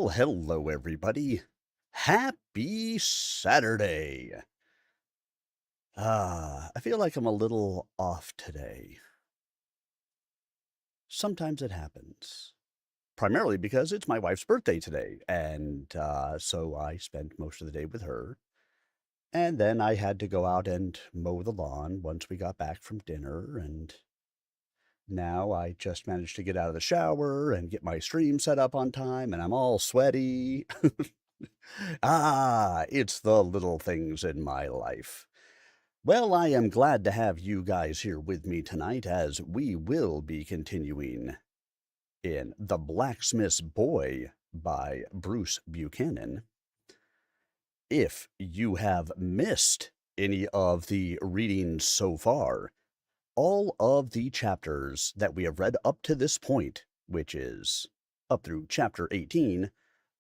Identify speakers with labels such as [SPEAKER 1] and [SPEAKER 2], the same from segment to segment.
[SPEAKER 1] Well, hello, everybody. Happy Saturday. I feel like I'm a little off today. Sometimes it happens. Primarily because it's my wife's birthday today, and so I spent most of the day with her. And then I had to go out and mow the lawn once we got back from dinner, and now I just managed to get out of the shower and get my stream set up on time, and I'm all sweaty. It's the little things in my life. Well, I am glad to have you guys here with me tonight as we will be continuing in The Blacksmith's Boy by Bruce Buchanan. If you have missed any of the readings so far, all of the chapters that we have read up to this point, which is up through chapter 18,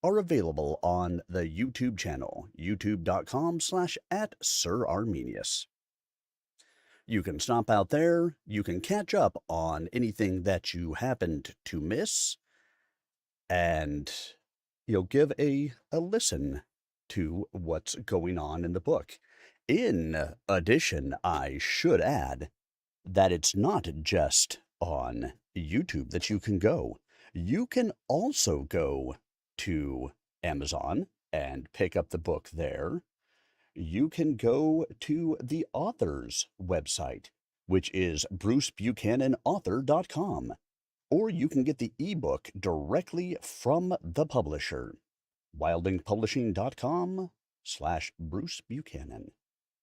[SPEAKER 1] are available on the YouTube channel, youtube.com/@SirArminius. You can stomp out there, you can catch up on anything that you happened to miss, and you'll give a listen to what's going on in the book. In addition, I should add that it's not just on YouTube that you can go. You can also go to Amazon and pick up the book there. You can go to the author's website, which is brucebuchananauthor.com, or you can get the ebook directly from the publisher, wildinkpublishing.com/Bruce Buchanan.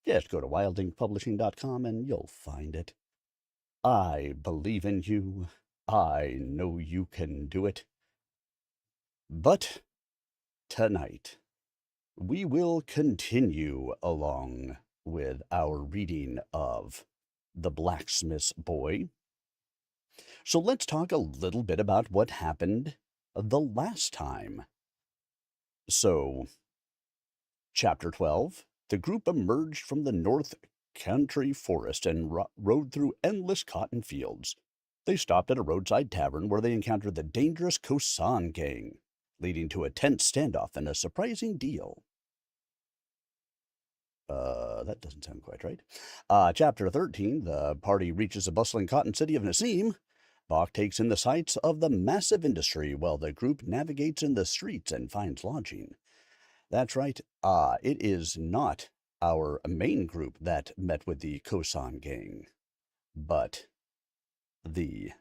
[SPEAKER 1] Just go to wildinkpublishing.com and you'll find it. I believe in you. I know you can do it. But tonight, we will continue along with our reading of The Blacksmith's Boy. So let's talk a little bit about what happened the last time. So, Chapter 12, the group emerged from the North Country forest and rode through endless cotton fields. They stopped at a roadside tavern where they encountered the dangerous Kosan gang, leading to a tense standoff and a surprising deal. That doesn't sound quite right. Chapter 13, the party reaches the bustling cotton city of Nassim. Bach takes in the sights of the massive industry while the group navigates in the streets and finds lodging. That's right. It is not our main group that met with the Kosan gang, but the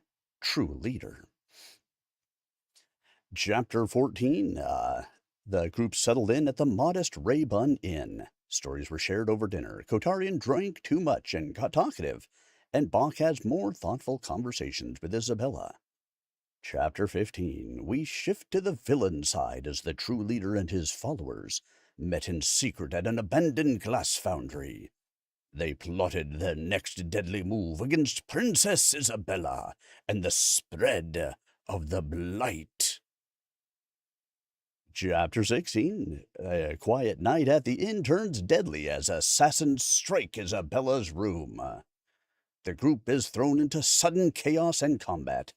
[SPEAKER 1] true leader. Chapter 14, the group settled in at the modest Raybun Inn. Stories were shared over dinner. Kotarian drank too much and got talkative, and Bach has more thoughtful conversations with Isabella. Chapter 15, we shift to the villain side as the true leader and his followers met in secret at an abandoned glass foundry. They plotted their next deadly move against Princess Isabella and the spread of the blight. Chapter 16, a quiet night at the inn turns deadly as assassins strike Isabella's room. The group is thrown into sudden chaos and combat.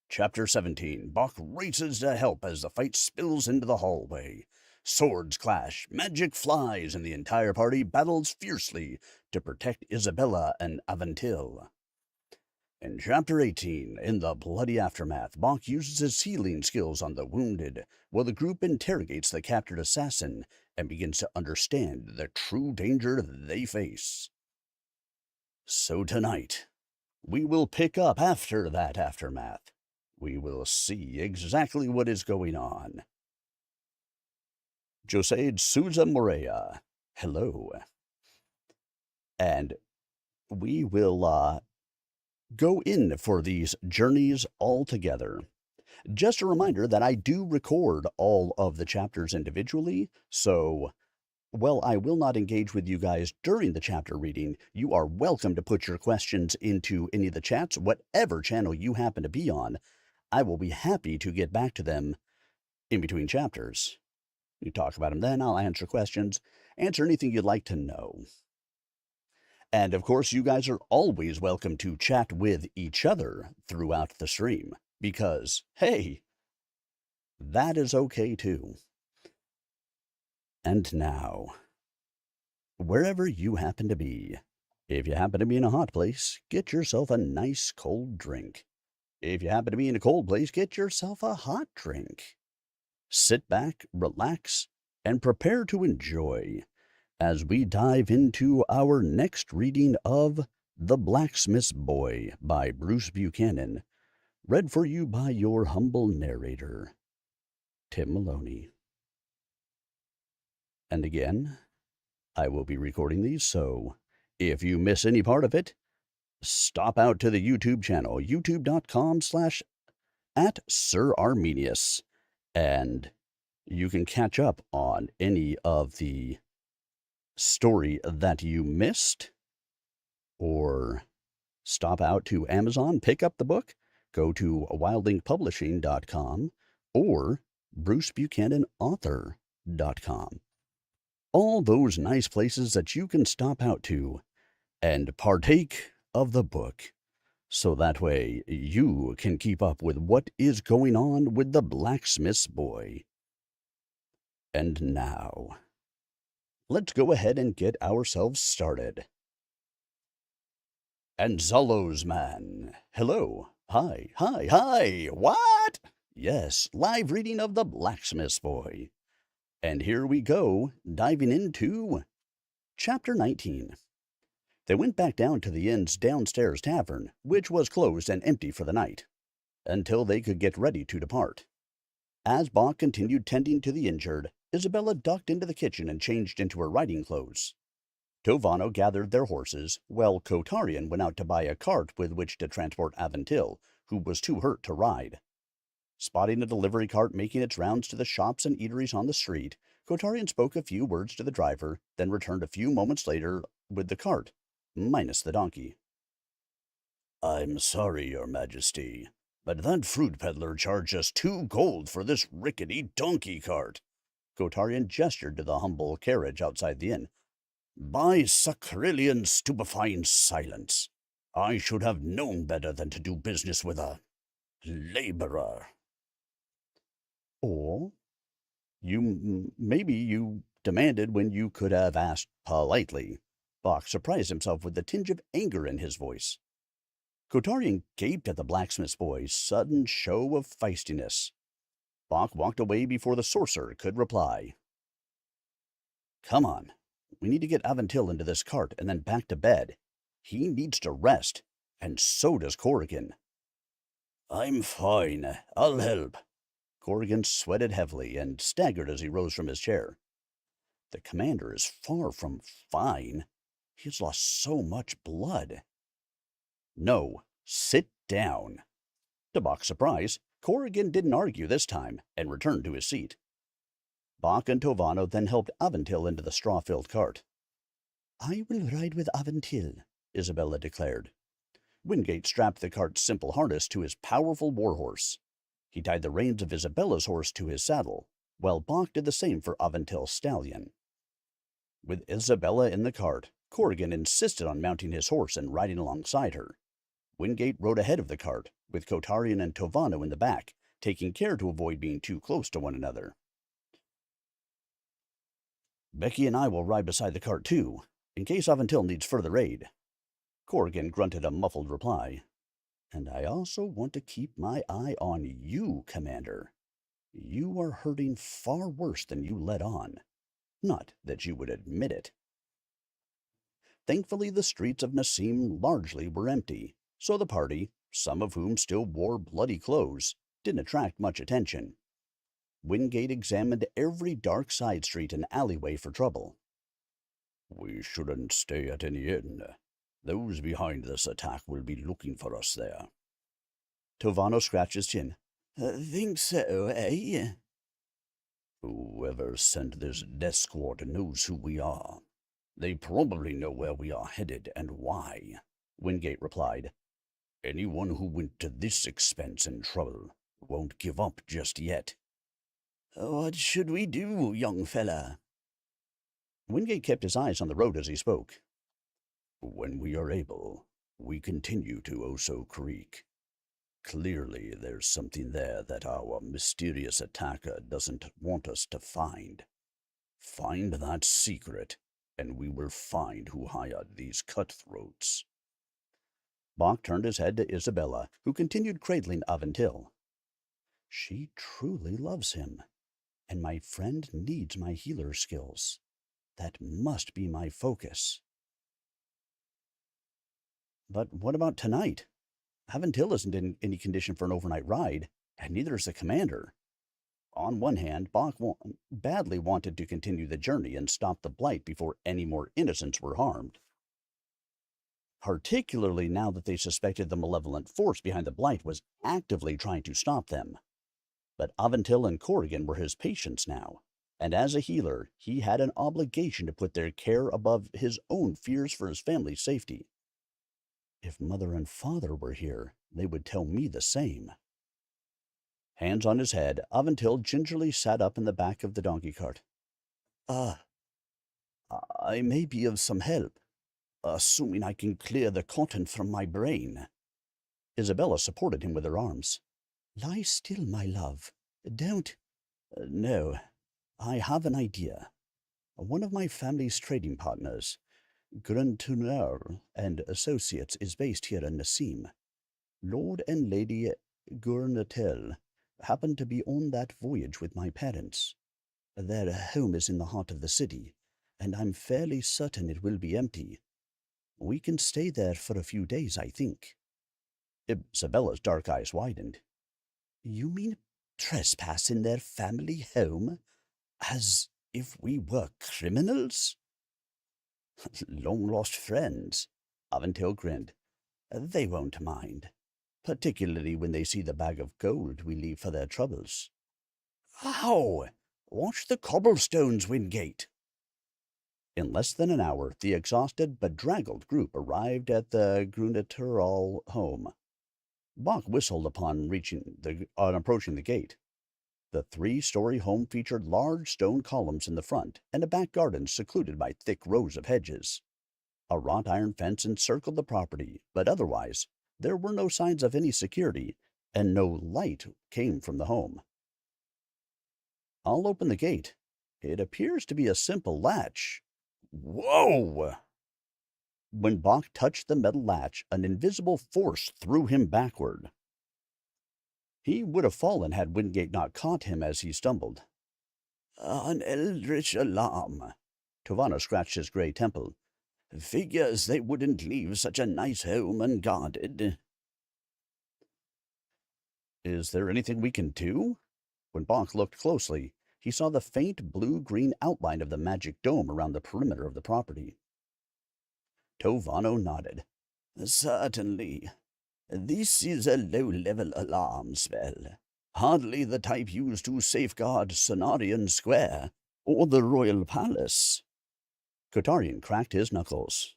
[SPEAKER 1] Chapter 17, Bach races to help as the fight spills into the hallway. Swords clash, magic flies, and the entire party battles fiercely to protect Isabella and Aventil. In Chapter 18, in the bloody aftermath, Bach uses his healing skills on the wounded, while the group interrogates the captured assassin and begins to understand the true danger they face. So tonight, we will pick up after that aftermath. We will see exactly what is going on. Joseid Souza Morea, hello. And we will go in for these journeys all together. Just a reminder that I do record all of the chapters individually, so while I will not engage with you guys during the chapter reading, you are welcome to put your questions into any of the chats, whatever channel you happen to be on. I will be happy to get back to them in between chapters. You talk about them then, I'll answer questions, answer anything you'd like to know. And of course, you guys are always welcome to chat with each other throughout the stream, because, hey, That is okay too. And now, wherever you happen to be, if you happen to be in a hot place, get yourself a nice cold drink. If you happen to be in a cold place, get yourself a hot drink. Sit back, relax, and prepare to enjoy as we dive into our next reading of The Blacksmith's Boy by Bruce Buchanan, read for you by your humble narrator, Tim Maloney. And again, I will be recording these, so if you miss any part of it, stop out to the YouTube channel, youtube.com/@SirArminius, and you can catch up on any of the story that you missed, or stop out to Amazon, pick up the book, go to wildlinkpublishing.com or brucebuchananauthor.com. All those nice places that you can stop out to and partake of the book, so that way you can keep up with what is going on with the Blacksmith's Boy. And now, let's go ahead and get ourselves started. And Zolo's man. Hello. Hi. What? Yes, live reading of The Blacksmith's Boy. And here we go, diving into Chapter 19. They went back down to the inn's downstairs tavern, which was closed and empty for the night, until they could get ready to depart. As Bach continued tending to the injured, Isabella ducked into the kitchen and changed into her riding clothes. Tovano gathered their horses, while Kotarian went out to buy a cart with which to transport Aventil, who was too hurt to ride. Spotting a delivery cart making its rounds to the shops and eateries on the street, Kotarian spoke a few words to the driver, then returned a few moments later with the cart, minus the donkey. "I'm sorry, Your Majesty, but that fruit peddler charged us 2 gold for this rickety donkey cart." Kotarian gestured to the humble carriage outside the inn. "By sacrillion stupefying silence! I should have known better than to do business with a laborer." Or maybe you demanded when you could have asked politely. Bach surprised himself with the tinge of anger in his voice. Kotarian gaped at the blacksmith's boy's sudden show of feistiness. Bach walked away before the sorcerer could reply. "Come on. We need to get Aventil into this cart and then back to bed. He needs to rest, and so does Corrigan." "I'm fine. I'll help." Corrigan sweated heavily and staggered as he rose from his chair. "The commander is far from fine. He has lost so much blood." "No, sit down." To Bach's surprise, Corrigan didn't argue this time and returned to his seat. Bach and Tovano then helped Aventil into the straw-filled cart. "I will ride with Aventil," Isabella declared. Wingate strapped the cart's simple harness to his powerful warhorse. He tied the reins of Isabella's horse to his saddle, while Bach did the same for Aventil's stallion. With Isabella in the cart, Corrigan insisted on mounting his horse and riding alongside her. Wingate rode ahead of the cart, with Kotarian and Tovano in the back, taking care to avoid being too close to one another. "Becky and I will ride beside the cart too, in case Aventil needs further aid." Corrigan grunted a muffled reply. "And I also want to keep my eye on you, Commander. You are hurting far worse than you let on. Not that you would admit it." Thankfully, the streets of Nassim largely were empty, so the party, some of whom still wore bloody clothes, didn't attract much attention. Wingate examined every dark side street and alleyway for trouble. "We shouldn't stay at any inn. Those behind this attack will be looking for us there." Tovano scratched his chin. "Think so, eh?" "Whoever sent this death squad knows who we are. They probably know where we are headed and why," Wingate replied. "Anyone who went to this expense and trouble won't give up just yet." "What should we do, young fella?" Wingate kept his eyes on the road as he spoke. "When we are able, we continue to Oso Creek. Clearly, there's something there that our mysterious attacker doesn't want us to find. Find that secret, and we will find who hired these cutthroats." Bach turned his head to Isabella, who continued cradling Aventil. "She truly loves him, and my friend needs my healer skills. That must be my focus." "But what about tonight? Aventil isn't in any condition for an overnight ride, and neither is the commander." On one hand, Bach badly wanted to continue the journey and stop the blight before any more innocents were harmed, particularly now that they suspected the malevolent force behind the blight was actively trying to stop them. But Aventil and Corrigan were his patients now, and as a healer, he had an obligation to put their care above his own fears for his family's safety. If Mother and Father were here, they would tell me the same. Hands on his head, Aventil gingerly sat up in the back of the donkey cart. I may be of some help, assuming I can clear the cotton from my brain." Isabella supported him with her arms. "Lie still, my love. Don't—" "No, I have an idea. One of my family's trading partners, Gruntunner and Associates, is based here in Nassim. Lord and Lady Gurnatel happened to be on that voyage with my parents. Their home is in the heart of the city, and I'm fairly certain it will be empty. We can stay there for a few days, I think." Isabella's dark eyes widened. "You mean trespass in their family home? As if we were criminals?" "Long-lost friends," Aventil grinned. "They won't mind, particularly when they see the bag of gold we leave for their troubles." "Ow! Watch the cobblestones, Wingate." In less than an hour, the exhausted, bedraggled group arrived at the Grunatural home. Bach whistled upon approaching the gate. The three-story home featured large stone columns in the front and a back garden secluded by thick rows of hedges. A wrought iron fence encircled the property, but otherwise there were no signs of any security, and no light came from the home. "I'll open the gate. It appears to be a simple latch." "Whoa!" When Bach touched the metal latch, an invisible force threw him backward. He would have fallen had Wingate not caught him as he stumbled. "An eldritch alarm." Tovano scratched his gray temple. "Figures they wouldn't leave such a nice home unguarded." "Is there anything we can do?" When Bach looked closely, he saw the faint blue-green outline of the magic dome around the perimeter of the property. Tovano nodded. "Certainly. This is a low-level alarm spell. Hardly the type used to safeguard Cenarian Square or the Royal Palace." Kotarian cracked his knuckles.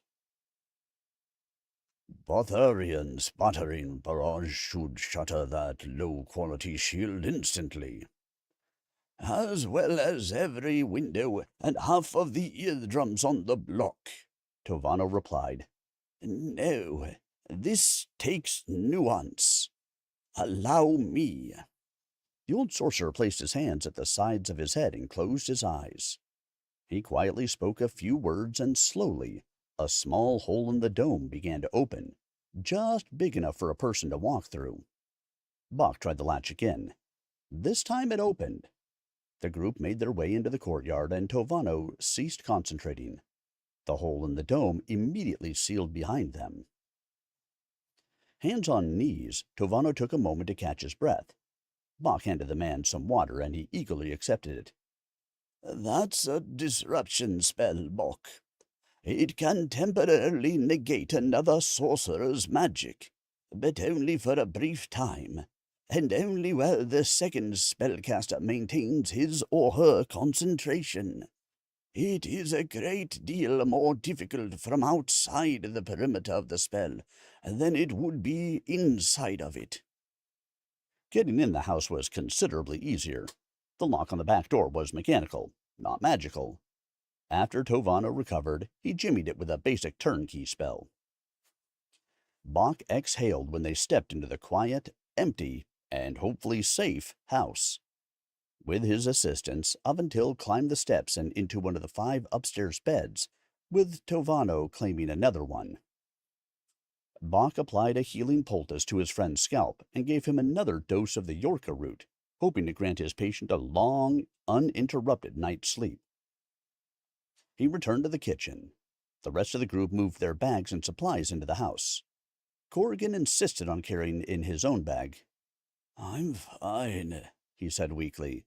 [SPEAKER 1] "Botharian sputtering barrage should shatter that low-quality shield instantly." "As well as every window and half of the eardrums on the block," Tovano replied. "No, this takes nuance. Allow me." The old sorcerer placed his hands at the sides of his head and closed his eyes. He quietly spoke a few words, and slowly a small hole in the dome began to open, just big enough for a person to walk through. Bach tried the latch again. This time it opened. The group made their way into the courtyard, and Tovano ceased concentrating. The hole in the dome immediately sealed behind them. Hands on knees, Tovano took a moment to catch his breath. Bach handed the man some water, and he eagerly accepted it. "That's a disruption spell, Bach. It can temporarily negate another sorcerer's magic, but only for a brief time, and only while the second spellcaster maintains his or her concentration. It is a great deal more difficult from outside the perimeter of the spell than it would be inside of it." Getting in the house was considerably easier. The lock on the back door was mechanical, not magical. After Tovano recovered, he jimmied it with a basic turnkey spell. Bach exhaled when they stepped into the quiet, empty, and hopefully safe house. With his assistance, Aventil climbed the steps and into one of the 5 upstairs beds, with Tovano claiming another one. Bach applied a healing poultice to his friend's scalp and gave him another dose of the Yorka root, hoping to grant his patient a long, uninterrupted night's sleep. He returned to the kitchen. The rest of the group moved their bags and supplies into the house. Corrigan insisted on carrying in his own bag. "I'm fine," he said weakly,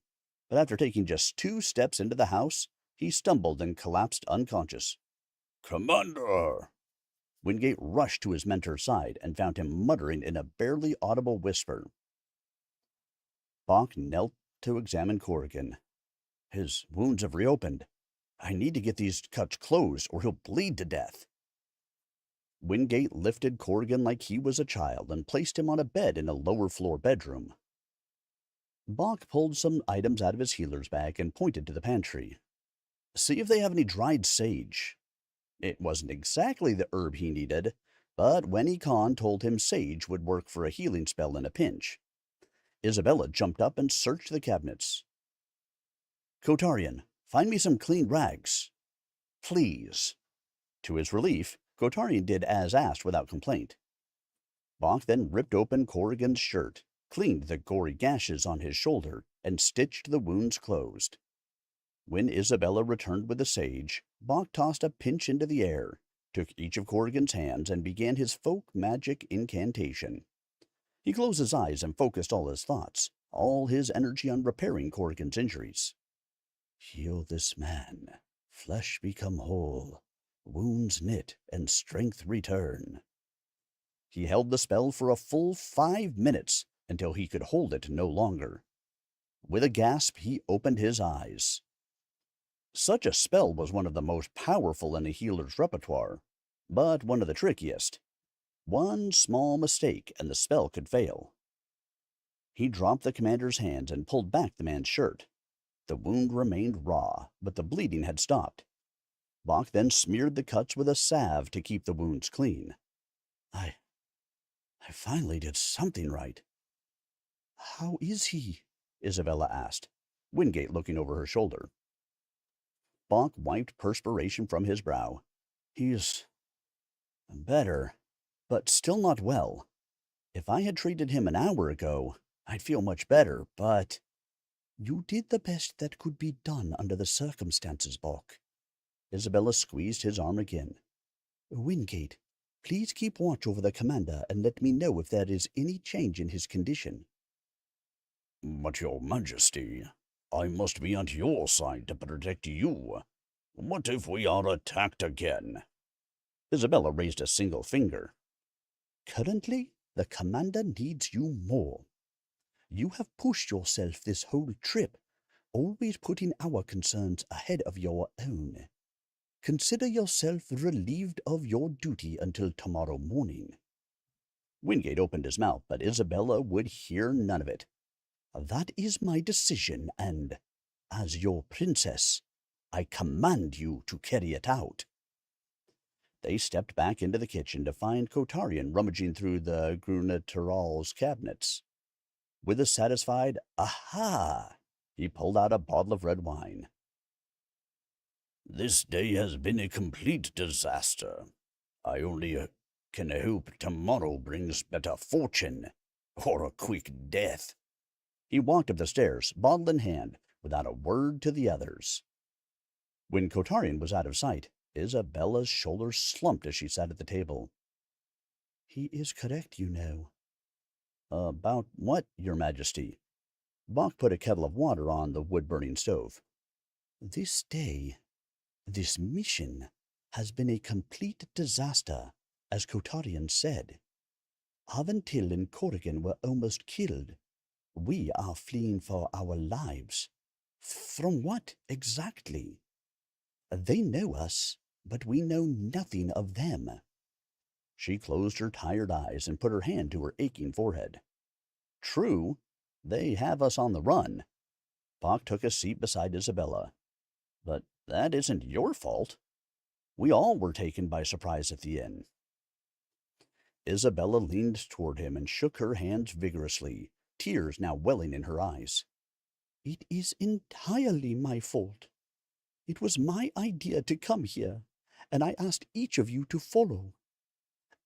[SPEAKER 1] but after taking just 2 steps into the house, he stumbled and collapsed unconscious. "Commander!" Wingate rushed to his mentor's side and found him muttering in a barely audible whisper. Bach knelt to examine Corrigan. "His wounds have reopened. I need to get these cuts closed or he'll bleed to death." Wingate lifted Corrigan like he was a child and placed him on a bed in a lower-floor bedroom. Bach pulled some items out of his healer's bag and pointed to the pantry. "See if they have any dried sage." It wasn't exactly the herb he needed, but Weni Khan told him sage would work for a healing spell in a pinch. Isabella jumped up and searched the cabinets. "Kotarian, find me some clean rags." "Please." To his relief, Kotarian did as asked without complaint. Bach then ripped open Corrigan's shirt, cleaned the gory gashes on his shoulder, and stitched the wounds closed. When Isabella returned with the sage, Bach tossed a pinch into the air, took each of Corrigan's hands, and began his folk magic incantation. He closed his eyes and focused all his thoughts, all his energy on repairing Corrigan's injuries. "Heal this man. Flesh become whole. Wounds knit and strength return." He held the spell for a full 5 minutes until he could hold it no longer. With a gasp, he opened his eyes. Such a spell was one of the most powerful in a healer's repertoire, but one of the trickiest. One small mistake and the spell could fail. He dropped the commander's hands and pulled back the man's shirt. The wound remained raw, but the bleeding had stopped. Bach then smeared the cuts with a salve to keep the wounds clean. I finally did something right." "How is he?" Isabella asked, Wingate looking over her shoulder. Bach wiped perspiration from his brow. "He's better, but still not well. If I had treated him an hour ago, I'd feel much better, but—" "You did the best that could be done under the circumstances, Bach." Isabella squeezed his arm again. "Wingate, please keep watch over the commander and let me know if there is any change in his condition." "But, Your Majesty, I must be at your side to protect you. What if we are attacked again?" Isabella raised a single finger. "Currently, the commander needs you more. You have pushed yourself this whole trip, always putting our concerns ahead of your own. Consider yourself relieved of your duty until tomorrow morning." Wingate opened his mouth, but Isabella would hear none of it. "That is my decision, and, as your princess, I command you to carry it out." They stepped back into the kitchen to find Kotarian rummaging through the Gruneteral's cabinets. With a satisfied "Aha!" he pulled out a bottle of red wine. "This day has been a complete disaster. I only can hope tomorrow brings better fortune, or a quick death." He walked up the stairs, bottle in hand, without a word to the others. When Kotarian was out of sight, Isabella's shoulders slumped as she sat at the table. "He is correct, you know." "About what, Your Majesty?" Bach put a kettle of water on the wood-burning stove. "This day, this mission, has been a complete disaster, as Kotarian said. Aventil and Corrigan were almost killed. We are fleeing for our lives. From what, exactly? They know us, but we know nothing of them." She closed her tired eyes and put her hand to her aching forehead. "True, they have us on the run." Bach took a seat beside Isabella. "But that isn't your fault. We all were taken by surprise at the inn." Isabella leaned toward him and shook her hands vigorously, tears now welling in her eyes. "It is entirely my fault. It was my idea to come here, and I asked each of you to follow.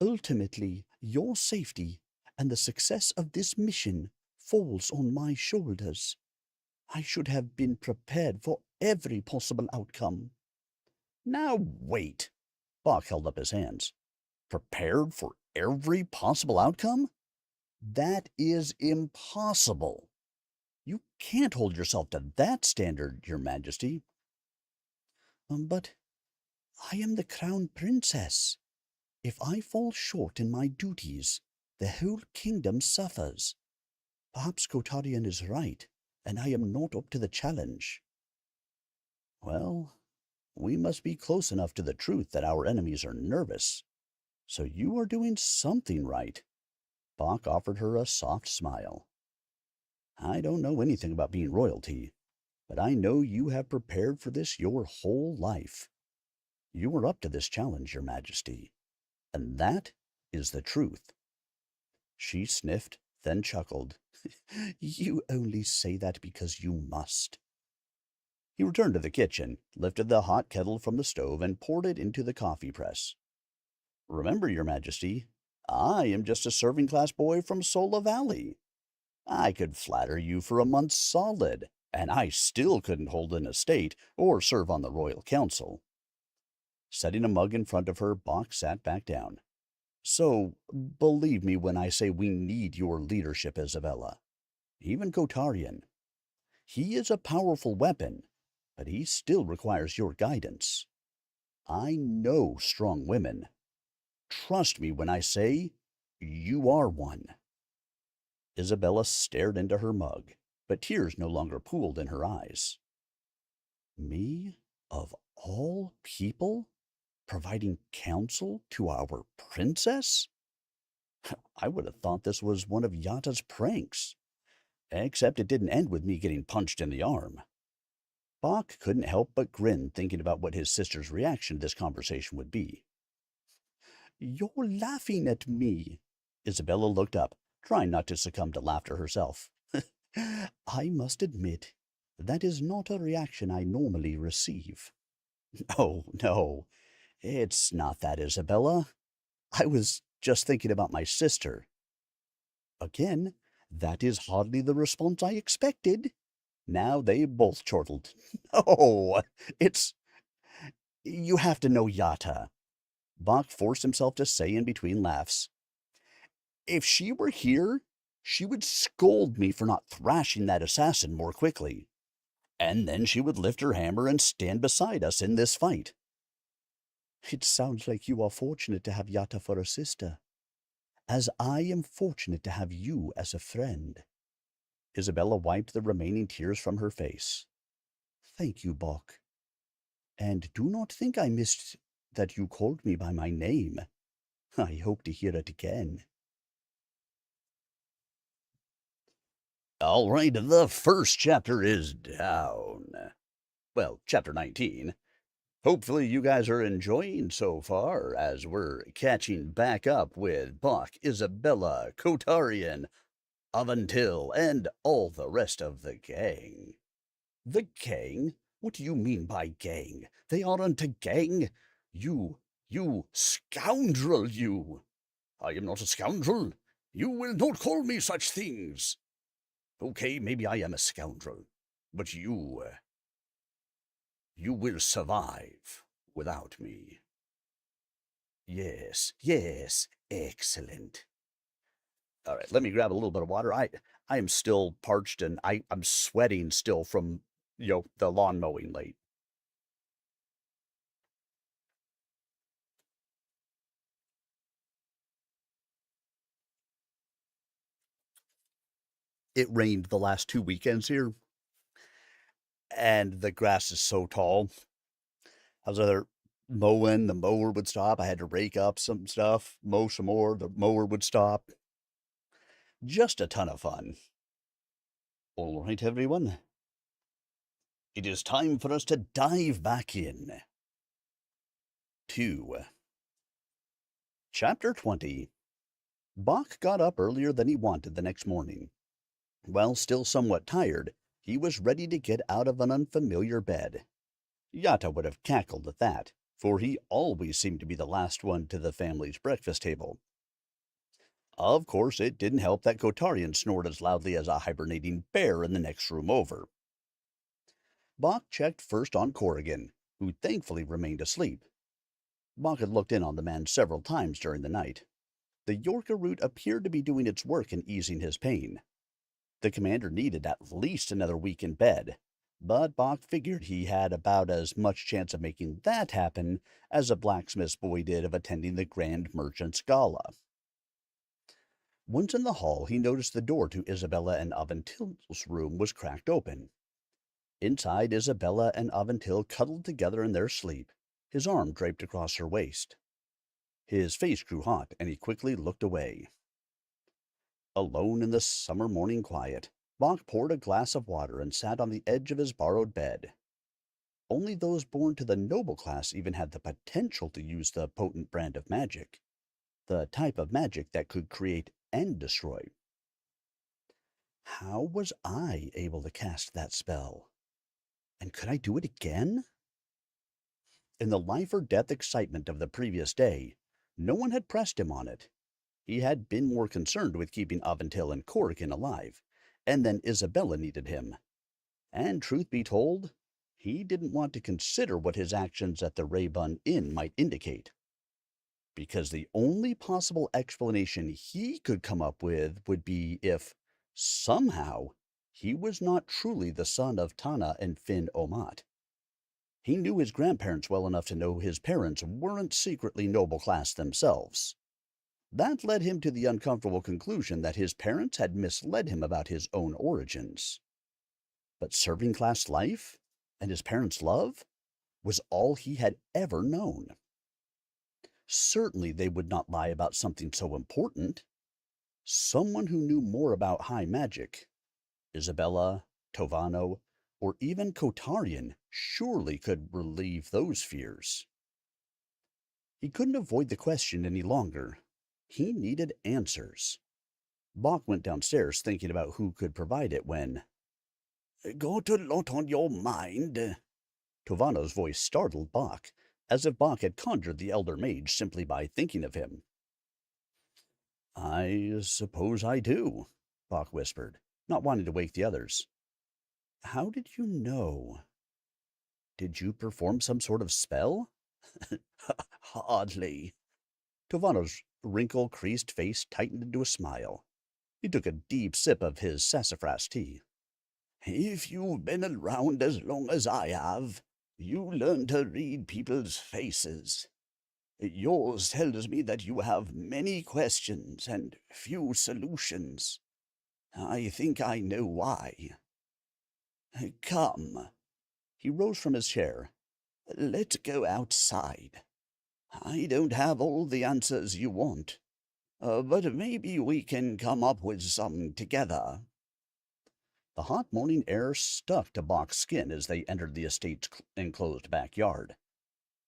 [SPEAKER 1] Ultimately, your safety and the success of this mission falls on my shoulders. I should have been prepared for every possible outcome."
[SPEAKER 2] Now wait. Bach held up his hands. Prepared for every possible outcome? That is impossible. You can't hold yourself to that standard, Your Majesty.
[SPEAKER 1] But I am the crown princess. If I fall short in my duties, the whole kingdom suffers. Perhaps Kotarian is right, and I am not up to the challenge.
[SPEAKER 2] Well, we must be close enough to the truth that our enemies are nervous. So you are doing something right. Bach offered her a soft smile. I don't know anything about being royalty, but I know you have prepared for this your whole life. You are up to this challenge, Your Majesty, and that is the truth. She sniffed, then chuckled.
[SPEAKER 1] You only say that because you must.
[SPEAKER 2] He returned to the kitchen, lifted the hot kettle from the stove, and poured it into the coffee press. Remember, Your Majesty, I am just a serving-class boy from Sola Valley. I could flatter you for a month solid, and I still couldn't hold an estate or serve on the royal council. Setting a mug in front of her, Bach sat back down. So, believe me when I say we need your leadership, Isabella. Even Kotarian. He is a powerful weapon, but he still requires your guidance. I know strong women. Trust me when I say you are one. Isabella stared into her mug, but tears no longer pooled in her eyes. Me, of all people, providing counsel to our princess? I would have thought this was one of Yata's pranks. Except it didn't end with me getting punched in the arm. Bach couldn't help but grin thinking about what his sister's reaction to this conversation would be.
[SPEAKER 1] You're laughing at me.
[SPEAKER 2] Isabella looked up, trying not to succumb to laughter herself.
[SPEAKER 1] I must admit, that is not a reaction I normally receive.
[SPEAKER 2] Oh, no, it's not that, Isabella. I was just thinking about my sister.
[SPEAKER 1] Again, that is hardly the response I expected.
[SPEAKER 2] Now they both chortled. No, it's... You have to know Yata. Bach forced himself to say in between laughs. If she were here, she would scold me for not thrashing that assassin more quickly. And then she would lift her hammer and stand beside us in this fight.
[SPEAKER 1] It sounds like you are fortunate to have Yata for a sister, as I am fortunate to have you as a friend.
[SPEAKER 2] Isabella wiped the remaining tears from her face.
[SPEAKER 1] Thank you, Bach. And do not think I missed that you called me by my name. I hope to hear it again.
[SPEAKER 2] All right, the first chapter is down. Well, chapter 19. Hopefully you guys are enjoying so far as we're catching back up with Bach, Isabella, Kotarian, Aventil, and all the rest of the gang. The gang? What do you mean by gang? They aren't a gang. You scoundrel, you! I am not a scoundrel. You will not call me such things. Okay, maybe I am a scoundrel, but you will survive without me. Yes, excellent. All right, let me grab a little bit of water. I am still parched and I'm sweating still from, the lawn mowing late. It rained the last 2 weekends here, and the grass is so tall. I was either mowing, the mower would stop. I had to rake up some stuff, mow some more, the mower would stop. Just a ton of fun. All right, everyone. It is time for us to dive back in to Chapter 20,
[SPEAKER 1] Bach got up earlier than he wanted the next morning. While still somewhat tired, he was ready to get out of an unfamiliar bed. Yata would have cackled at that, for he always seemed to be the last one to the family's breakfast table. Of course, it didn't help that Kotarian snored as loudly as a hibernating bear in the next room over. Bach checked first on Corrigan, who thankfully remained asleep. Bach had looked in on the man several times during the night. The Yorka root appeared to be doing its work in easing his pain. The commander needed at least another week in bed, but Bach figured he had about as much chance of making that happen as a blacksmith's boy did of attending the Grand Merchant's Gala. Once in the hall, he noticed the door to Isabella and Aventil's room was cracked open. Inside, Isabella and Aventil cuddled together in their sleep, his arm draped across her waist. His face grew hot, and he quickly looked away. Alone in the summer morning quiet, Bach poured a glass of water and sat on the edge of his borrowed bed. Only those born to the noble class even had the potential to use the potent brand of magic, the type of magic that could create and destroy. How was I able to cast that spell? And could I do it again? In the life or death excitement of the previous day, no one had pressed him on it. He had been more concerned with keeping Aventil and Corrigan alive, and then Isabella needed him. And truth be told, he didn't want to consider what his actions at the Raybun Inn might indicate. Because the only possible explanation he could come up with would be if, somehow, he was not truly the son of Tana and Finn Omat. He knew his grandparents well enough to know his parents weren't secretly noble class themselves. That led him to the uncomfortable conclusion that his parents had misled him about his own origins. But serving class life, and his parents' love, was all he had ever known. Certainly they would not lie about something so important. Someone who knew more about high magic, Isabella, Tovano, or even Kotarian, surely could relieve those fears. He couldn't avoid the question any longer. He needed answers. Bach went downstairs thinking about who could provide it when... "Got a lot on your mind?" Tovano's voice startled Bach, as if Bach had conjured the elder mage simply by thinking of him. "I suppose I do," Bach whispered, not wanting to wake the others. "How did you know? Did you perform some sort of spell?" "Hardly." Tovano's wrinkle-creased face tightened into a smile. He took a deep sip of his sassafras tea. "If you've been around as long as I have, you learn to read people's faces. Yours tells me that you have many questions and few solutions. I think I know why. Come." He rose from his chair. "Let's go outside. I don't have all the answers you want, but maybe we can come up with some together." The hot morning air stuck to Bach's skin as they entered the estate's enclosed backyard.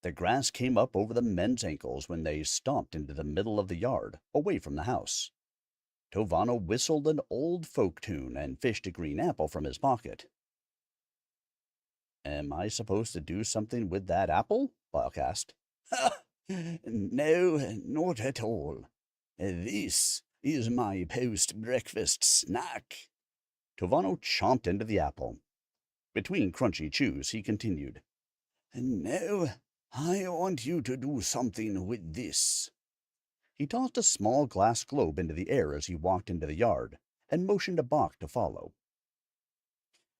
[SPEAKER 1] The grass came up over the men's ankles when they stomped into the middle of the yard, away from the house. Tovano whistled an old folk tune and fished a green apple from his pocket. "Am I supposed to do something with that apple?" Bach asked. "No, not at all. This is my post-breakfast snack." Tovano chomped into the apple. Between crunchy chews, he continued. "Now, I want you to do something with this." He tossed a small glass globe into the air as he walked into the yard, and motioned to Bach to follow.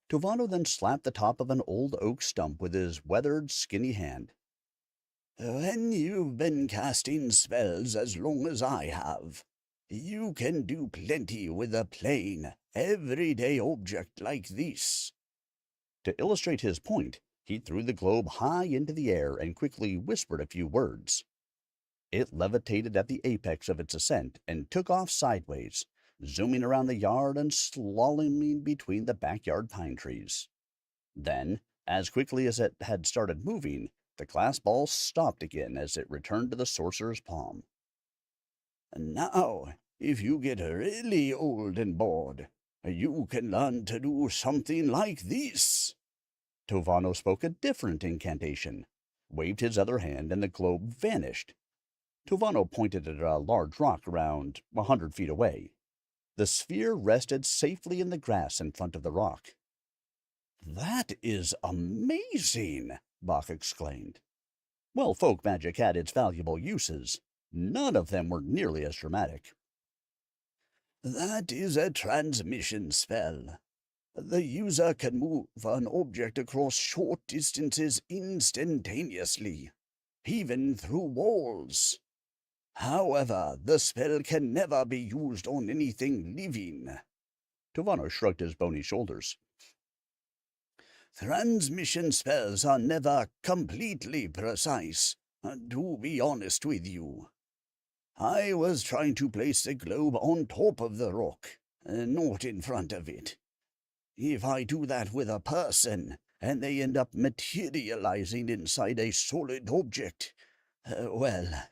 [SPEAKER 1] Tovano then slapped the top of an old oak stump with his weathered, skinny hand. "When you've been casting spells as long as I have, you can do plenty with a plain, everyday object like this." To illustrate his point, he threw the globe high into the air and quickly whispered a few words. It levitated at the apex of its ascent and took off sideways, zooming around the yard and slaloming between the backyard pine trees. Then, as quickly as it had started moving, the glass ball stopped again as it returned to the sorcerer's palm. "Now,
[SPEAKER 2] If you get really old and bored, you can learn to do something like this."
[SPEAKER 1] Tovano spoke a different incantation, waved his other hand, and the globe vanished. Tovano pointed at a large rock around 100 feet away. The sphere rested safely in the grass in front of the rock.
[SPEAKER 2] "That is amazing!" Bach exclaimed.
[SPEAKER 1] Well, folk magic had its valuable uses. None of them were nearly as dramatic.
[SPEAKER 2] "That is a transmission spell. The user can move an object across short distances instantaneously, even through walls. However, the spell can never be used on anything living."
[SPEAKER 1] Tovano shrugged his bony shoulders.
[SPEAKER 2] "Transmission spells are never completely precise, to be honest with you. I was trying to place the globe on top of the rock, not in front of it. If I do that with a person, and they end up materializing inside a solid object, well,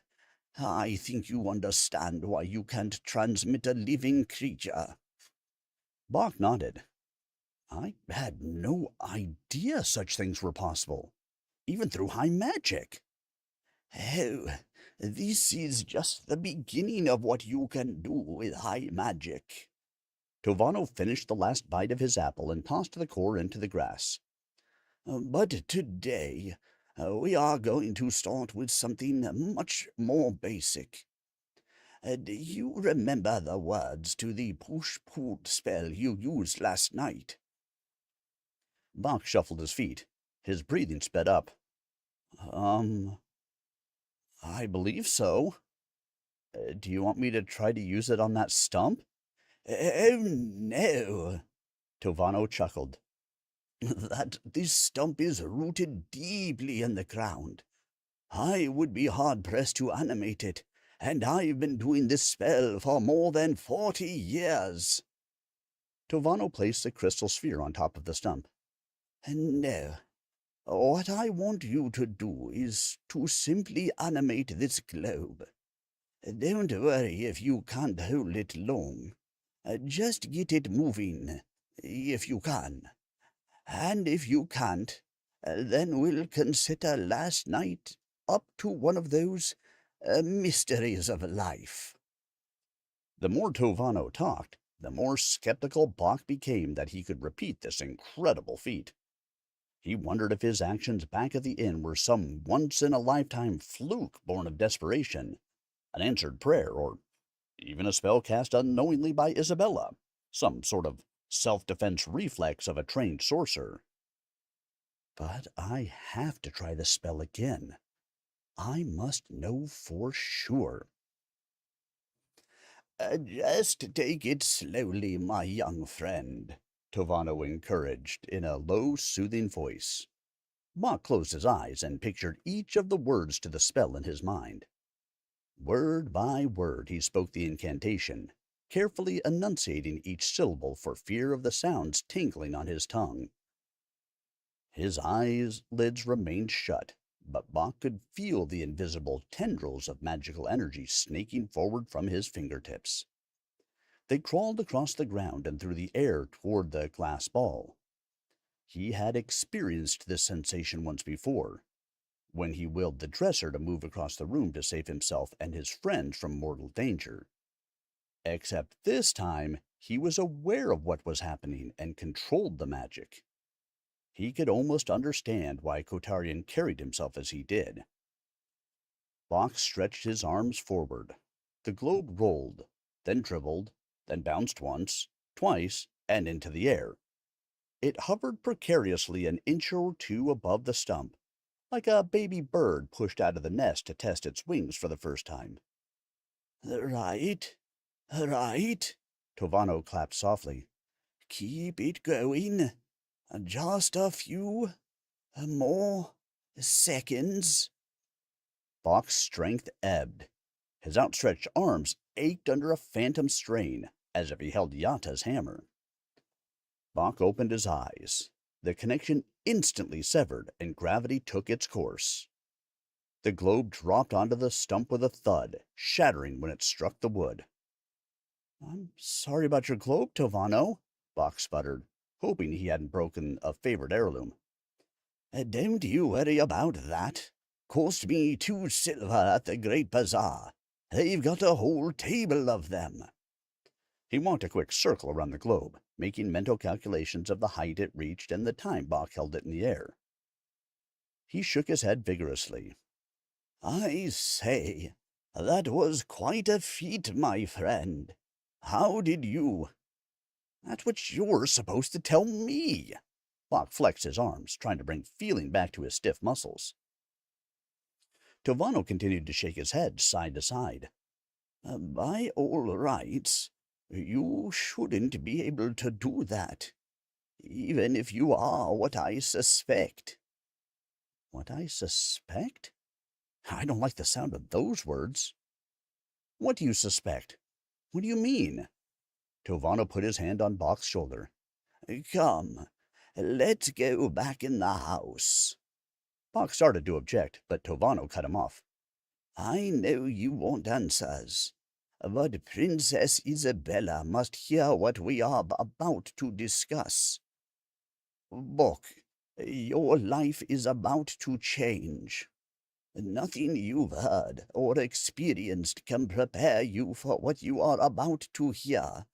[SPEAKER 2] I think you understand why you can't transmit a living creature."
[SPEAKER 1] Bach nodded. I had no idea such things were possible, even through high magic.
[SPEAKER 2] "Oh, this is just the beginning of what you can do with high magic."
[SPEAKER 1] Tovano finished the last bite of his apple and tossed the core into the grass.
[SPEAKER 2] "But today, we are going to start with something much more basic. Do you remember the words to the push-pull spell you used last night?"
[SPEAKER 1] Bach shuffled his feet. His breathing sped up. I believe so. Do you want me to try to use it on that stump?"
[SPEAKER 2] "Oh, no."
[SPEAKER 1] Tovano chuckled.
[SPEAKER 2] This stump is rooted deeply in the ground. I would be hard-pressed to animate it, and I've been doing this spell for more than 40 years.
[SPEAKER 1] Tovano placed the crystal sphere on top of the stump.
[SPEAKER 2] "No. What I want you to do is to simply animate this globe. Don't worry if you can't hold it long. Just get it moving, if you can. And if you can't, then we'll consider last night up to one of those mysteries of life."
[SPEAKER 1] The more Tovano talked, the more skeptical Bach became that he could repeat this incredible feat. He wondered if his actions back at the inn were some once-in-a-lifetime fluke born of desperation, an answered prayer, or even a spell cast unknowingly by Isabella, some sort of self-defense reflex of a trained sorcerer. But I have to try the spell again. I must know for sure.
[SPEAKER 2] "Just take it slowly, my young friend,"
[SPEAKER 1] Tovano encouraged in a low, soothing voice. Bach closed his eyes and pictured each of the words to the spell in his mind. Word by word he spoke the incantation, carefully enunciating each syllable for fear of the sounds tingling on his tongue. His eyelids remained shut, but Bach could feel the invisible tendrils of magical energy snaking forward from his fingertips. They crawled across the ground and through the air toward the glass ball. He had experienced this sensation once before, when he willed the dresser to move across the room to save himself and his friends from mortal danger. Except this time, he was aware of what was happening and controlled the magic. He could almost understand why Kotarian carried himself as he did. Bach stretched his arms forward. The globe rolled, then dribbled, then bounced once, twice, and into the air. It hovered precariously an inch or two above the stump, like a baby bird pushed out of the nest to test its wings for the first time.
[SPEAKER 2] "Right, right,"
[SPEAKER 1] Tovano clapped softly.
[SPEAKER 2] "Keep it going. Just a few more seconds."
[SPEAKER 1] Bach's strength ebbed. His outstretched arms ached under a phantom strain, as if he held Yata's hammer. Bach opened his eyes. The connection instantly severed, and gravity took its course. The globe dropped onto the stump with a thud, shattering when it struck the wood.
[SPEAKER 2] I'm sorry about your globe, Tovano, Bach sputtered, hoping he hadn't broken a favorite heirloom. Don't you worry about that. Cost me 2 silver at the Great Bazaar. They've got a whole table of them. He walked a quick circle around the globe, making mental calculations of the height it reached and the time Bach held it in the air. He shook his head vigorously. I say, that was quite a feat, my friend. How did you? That's what you're supposed to tell me. Bach flexed his arms, trying to bring feeling back to his stiff muscles. Tovano continued to shake his head side to side. By all rights, you shouldn't be able to do that, even if you are what I suspect. What I suspect? I don't like the sound of those words. What do you suspect? What do you mean? Tovano put his hand on Bach's shoulder. Come, let's go back in the house. Bach started to object, but Tovano cut him off. I know you want answers, but Princess Isabella must hear what we are about to discuss. Bach, your life is about to change. Nothing you've heard or experienced can prepare you for what you are about to hear.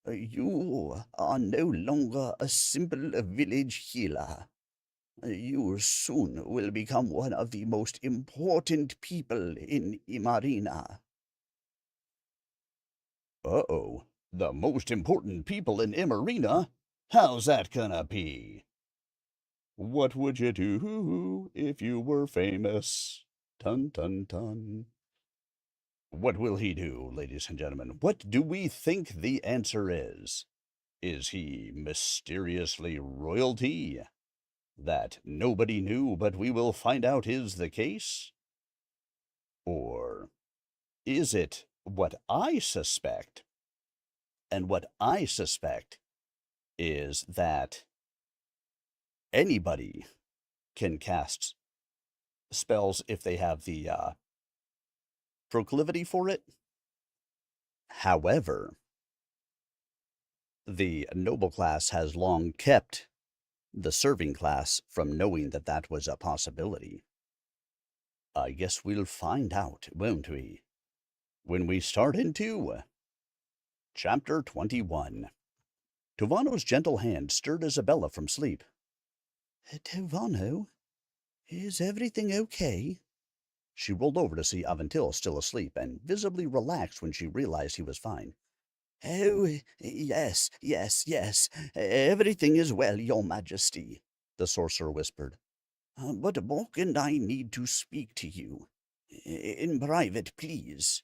[SPEAKER 2] You are no longer a simple village healer. You soon will become one of the most important people in Imarina.
[SPEAKER 1] Uh-oh. The most important people in Imarina? How's that gonna be? What would you do if you were famous? Dun dun dun. What will he do, ladies and gentlemen? What do we think the answer is? Is he mysteriously royalty? That nobody knew, but we will find out is the case? Or is it what I suspect? And what I suspect is that anybody can cast spells if they have the proclivity for it. However, the noble class has long kept the serving class from knowing that that was a possibility. I guess we'll find out, won't we? When we start into Chapter 21. Tovano's gentle hand stirred Isabella from sleep.
[SPEAKER 2] Tovano, is everything okay?
[SPEAKER 1] She rolled over to see Aventil still asleep and visibly relaxed when she realized he was fine.
[SPEAKER 2] Oh, yes, yes, yes. Everything is well, your majesty, the sorcerer whispered. But Bach and I need to speak to you. In private, please.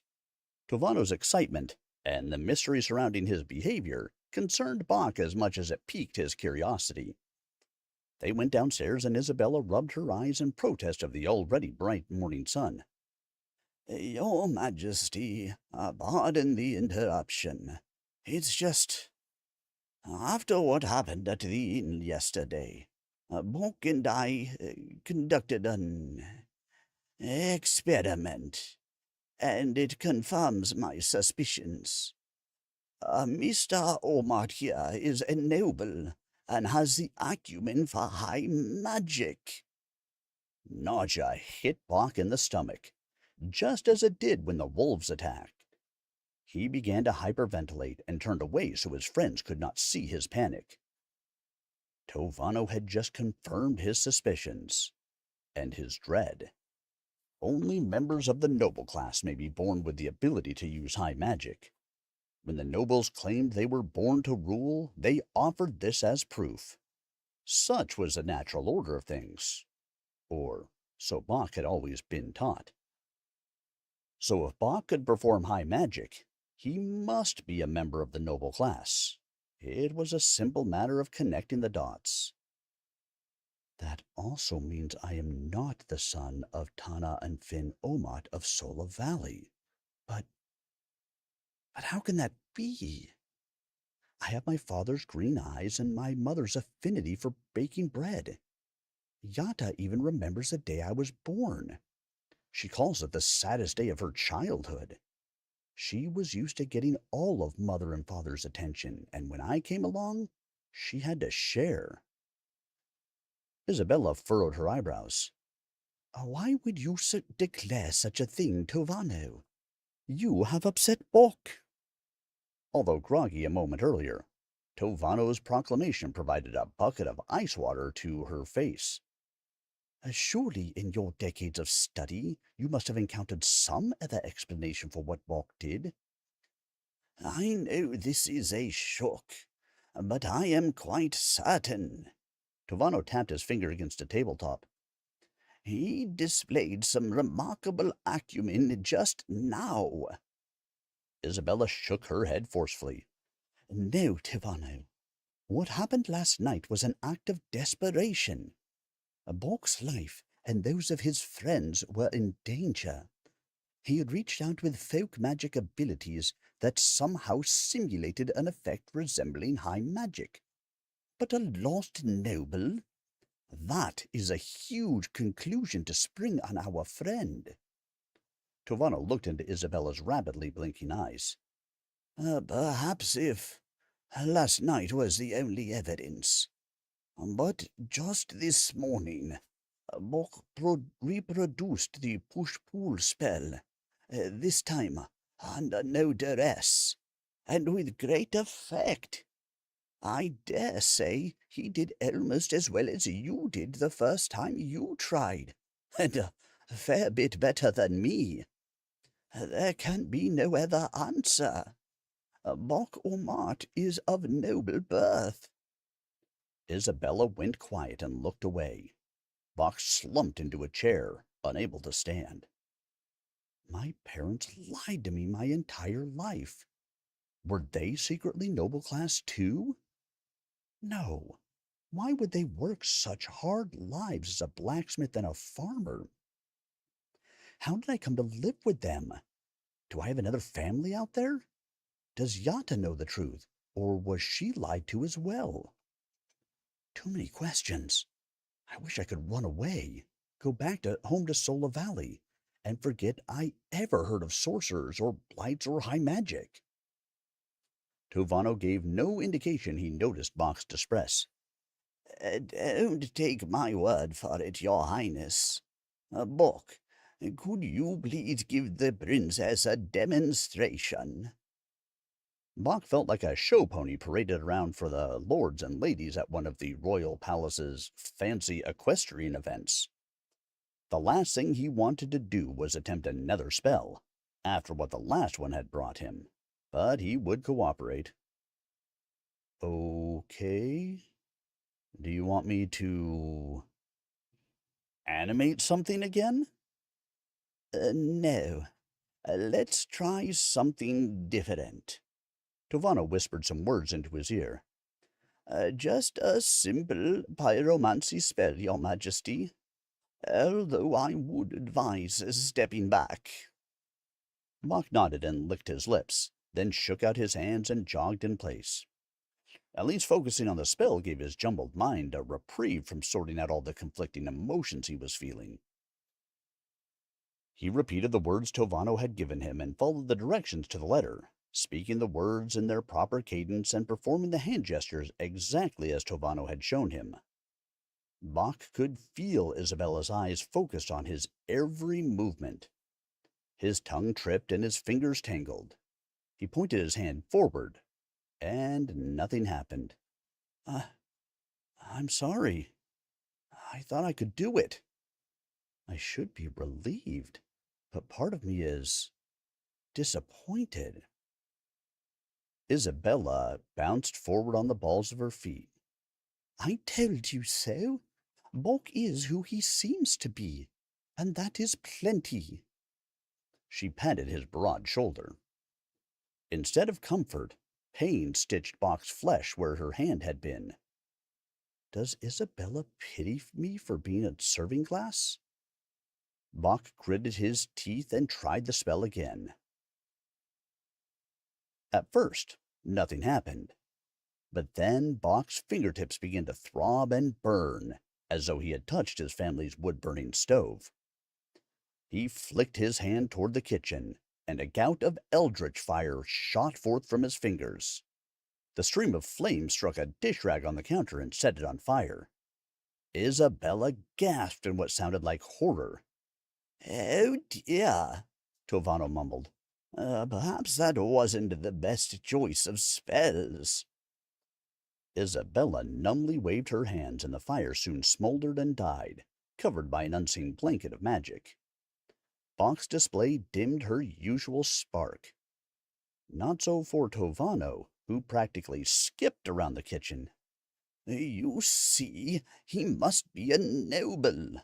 [SPEAKER 1] Tovano's excitement and the mystery surrounding his behavior concerned Bach as much as it piqued his curiosity. They went downstairs, and Isabella rubbed her eyes in protest of the already bright morning sun.
[SPEAKER 2] Your Majesty, pardon the interruption. It's just, after what happened at the inn yesterday, Bach and I conducted an experiment, and it confirms my suspicions. Mr. Ormart here is a noble and has the acumen for high magic.
[SPEAKER 1] Nausea hit Bach in the stomach, just as it did when the wolves attacked. He began to hyperventilate and turned away so his friends could not see his panic. Tovano had just confirmed his suspicions and his dread. Only members of the noble class may be born with the ability to use high magic. When the nobles claimed they were born to rule, they offered this as proof. Such was the natural order of things. Or so Bach had always been taught. So if Bach could perform high magic, he must be a member of the noble class. It was a simple matter of connecting the dots. That also means I am not the son of Tana and Finn Omat of Sola Valley. But how can that be? I have my father's green eyes and my mother's affinity for baking bread. Yata even remembers the day I was born. She calls it the saddest day of her childhood.
[SPEAKER 2] She was used to getting all of Mother and Father's attention, and when I came along, she had to share. Isabella furrowed her eyebrows. Why would you declare such a thing, Tovano? You have upset Bock. Although groggy a moment earlier, Tovano's proclamation provided a bucket of ice water to her face. Surely, in your decades of study, you must have encountered some other explanation for what Bock did. I know this is a shock, but I am quite certain. Tovano tapped his finger against a tabletop. He displayed some remarkable acumen just now. Isabella shook her head forcefully. No, Tovano. What happened last night was an act of desperation. Bock's life and those of his friends were in danger. He had reached out with folk magic abilities that somehow simulated an effect resembling high magic. But a lost noble? That is a huge conclusion to spring on our friend. Tovano looked into Isabella's rapidly blinking eyes. Perhaps if last night was the only evidence. But just this morning, Bock reproduced the push-pull spell, this time under no duress, and with great effect. I dare say he did almost as well as you did the first time you tried, and a fair bit better than me. There can be no other answer. Bock Ormat is of noble birth. Isabella went quiet and looked away. Bock slumped into a chair, unable to stand. My parents lied to me my entire life. Were they secretly noble class too? No. Why would they work such hard lives as a blacksmith and a farmer? How did I come to live with them? Do I have another family out there? Does Yata know the truth, or was she lied to as well? Too many questions. I wish I could run away, go back home to Sola Valley, and forget I ever heard of sorcerers or blights or high magic. Tovano gave no indication he noticed Bock's distress. Don't take my word for it, your highness. Bock, could you please give the princess a demonstration? Bock felt like a show pony paraded around for the lords and ladies at one of the royal palace's fancy equestrian events. The last thing he wanted to do was attempt another spell, after what the last one had brought him, but he would cooperate. Okay. Do you want me to animate something again? No. Let's try something different. Tovano whispered some words into his ear. Just a simple pyromancy spell, your majesty. Although I would advise stepping back. Bock nodded and licked his lips, then shook out his hands and jogged in place. At least focusing on the spell gave his jumbled mind a reprieve from sorting out all the conflicting emotions he was feeling. He repeated the words Tovano had given him and followed the directions to the letter, speaking the words in their proper cadence and performing the hand gestures exactly as Tovano had shown him. Bock could feel Isabella's eyes focused on his every movement. His tongue tripped and his fingers tangled. He pointed his hand forward, and nothing happened. I'm sorry. I thought I could do it. I should be relieved, but part of me is disappointed. Isabella bounced forward on the balls of her feet. I told you so. Bock is who he seems to be, and that is plenty. She patted his broad shoulder. Instead of comfort, pain stitched Bock's flesh where her hand had been. Does Isabella pity me for being a serving glass? Bock gritted his teeth and tried the spell again. At first, nothing happened. But then Bock's fingertips began to throb and burn, as though he had touched his family's wood-burning stove. He flicked his hand toward the kitchen, and a gout of eldritch fire shot forth from his fingers. The stream of flame struck a dish rag on the counter and set it on fire. Isabella gasped in what sounded like horror. "Oh dear," Tovano mumbled. Perhaps that wasn't the best choice of spells." Isabella numbly waved her hands, and the fire soon smoldered and died, covered by an unseen blanket of magic. Bach's display dimmed her usual spark. Not so for Tovano, who practically skipped around the kitchen. "You see, he must be a noble.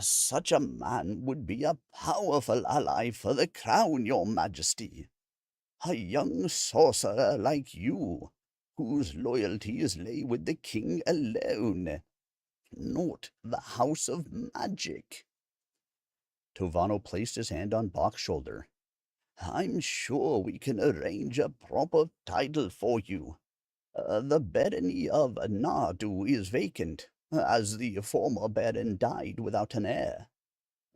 [SPEAKER 2] Such a man would be a powerful ally for the crown, your majesty. A young sorcerer like you, whose loyalties lay with the king alone, not the house of magic." Tovano placed his hand on Bach's shoulder. "I'm sure we can arrange a proper title for you. The barony of Nardu is vacant, as the former baron died without an heir.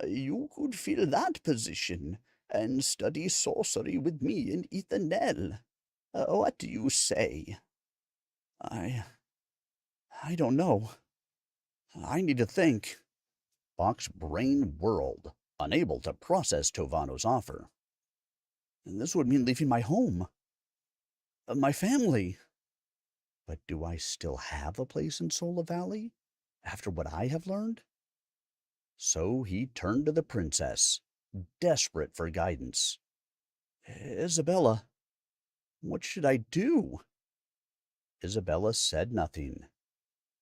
[SPEAKER 2] You could fill that position and study sorcery with me in Ethanel. What do you say?" I don't know. I need to think." Bach's brain whirled, unable to process Tovano's offer. "This would mean leaving my home, my family. But do I still have a place in Sola Valley, after what I have learned?" So he turned to the princess, desperate for guidance. "Isabella, what should I do?" Isabella said nothing,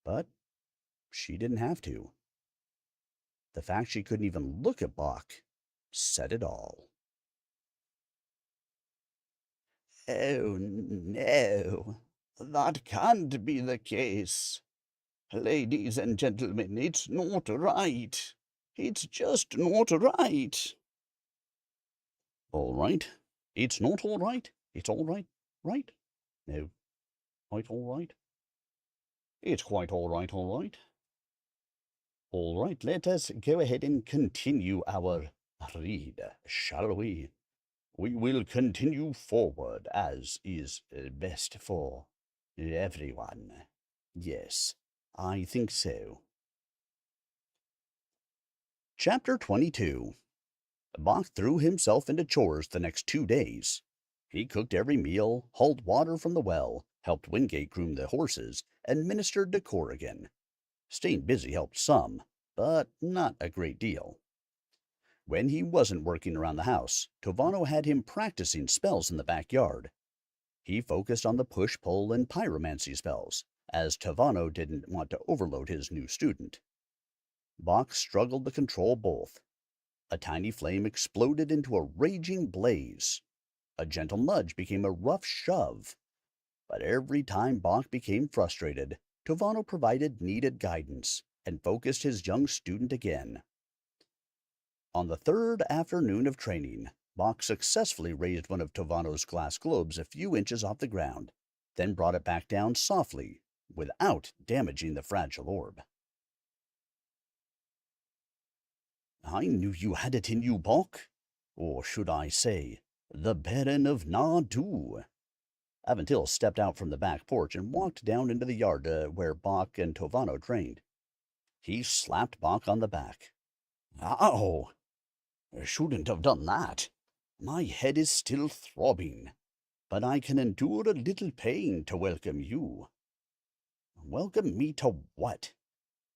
[SPEAKER 2] but she didn't have to. The fact she couldn't even look at Bach said it all. "Oh, no, that can't be the case. Ladies and gentlemen, it's not right. It's just not right." "All right. It's not all right. It's all right. Right? No. Quite all right. It's quite all right, all right. All right, let us go ahead and continue our read, shall we? We will continue forward, as is best for everyone. Yes, I think so." Chapter 22. Bach threw himself into chores the next 2 days. He cooked every meal, hauled water from the well, helped Wingate groom the horses, and ministered to Corrigan. Staying busy helped some, but not a great deal. When he wasn't working around the house, Tovano had him practicing spells in the backyard. He focused on the push-pull and pyromancy spells, as Tovano didn't want to overload his new student. Bach struggled to control both. A tiny flame exploded into a raging blaze. A gentle nudge became a rough shove. But every time Bach became frustrated, Tovano provided needed guidance and focused his young student again. On the third afternoon of training, Bach successfully raised one of Tovano's glass globes a few inches off the ground, then brought it back down softly, without damaging the fragile orb. "I knew you had it in you, Bach. Or should I say, the Baron of Nardu." Aventil stepped out from the back porch and walked down into the yard where Bach and Tovano trained. He slapped Bach on the back. "Ow! Shouldn't have done that. My head is still throbbing, but I can endure a little pain to welcome you." "Welcome me to what?"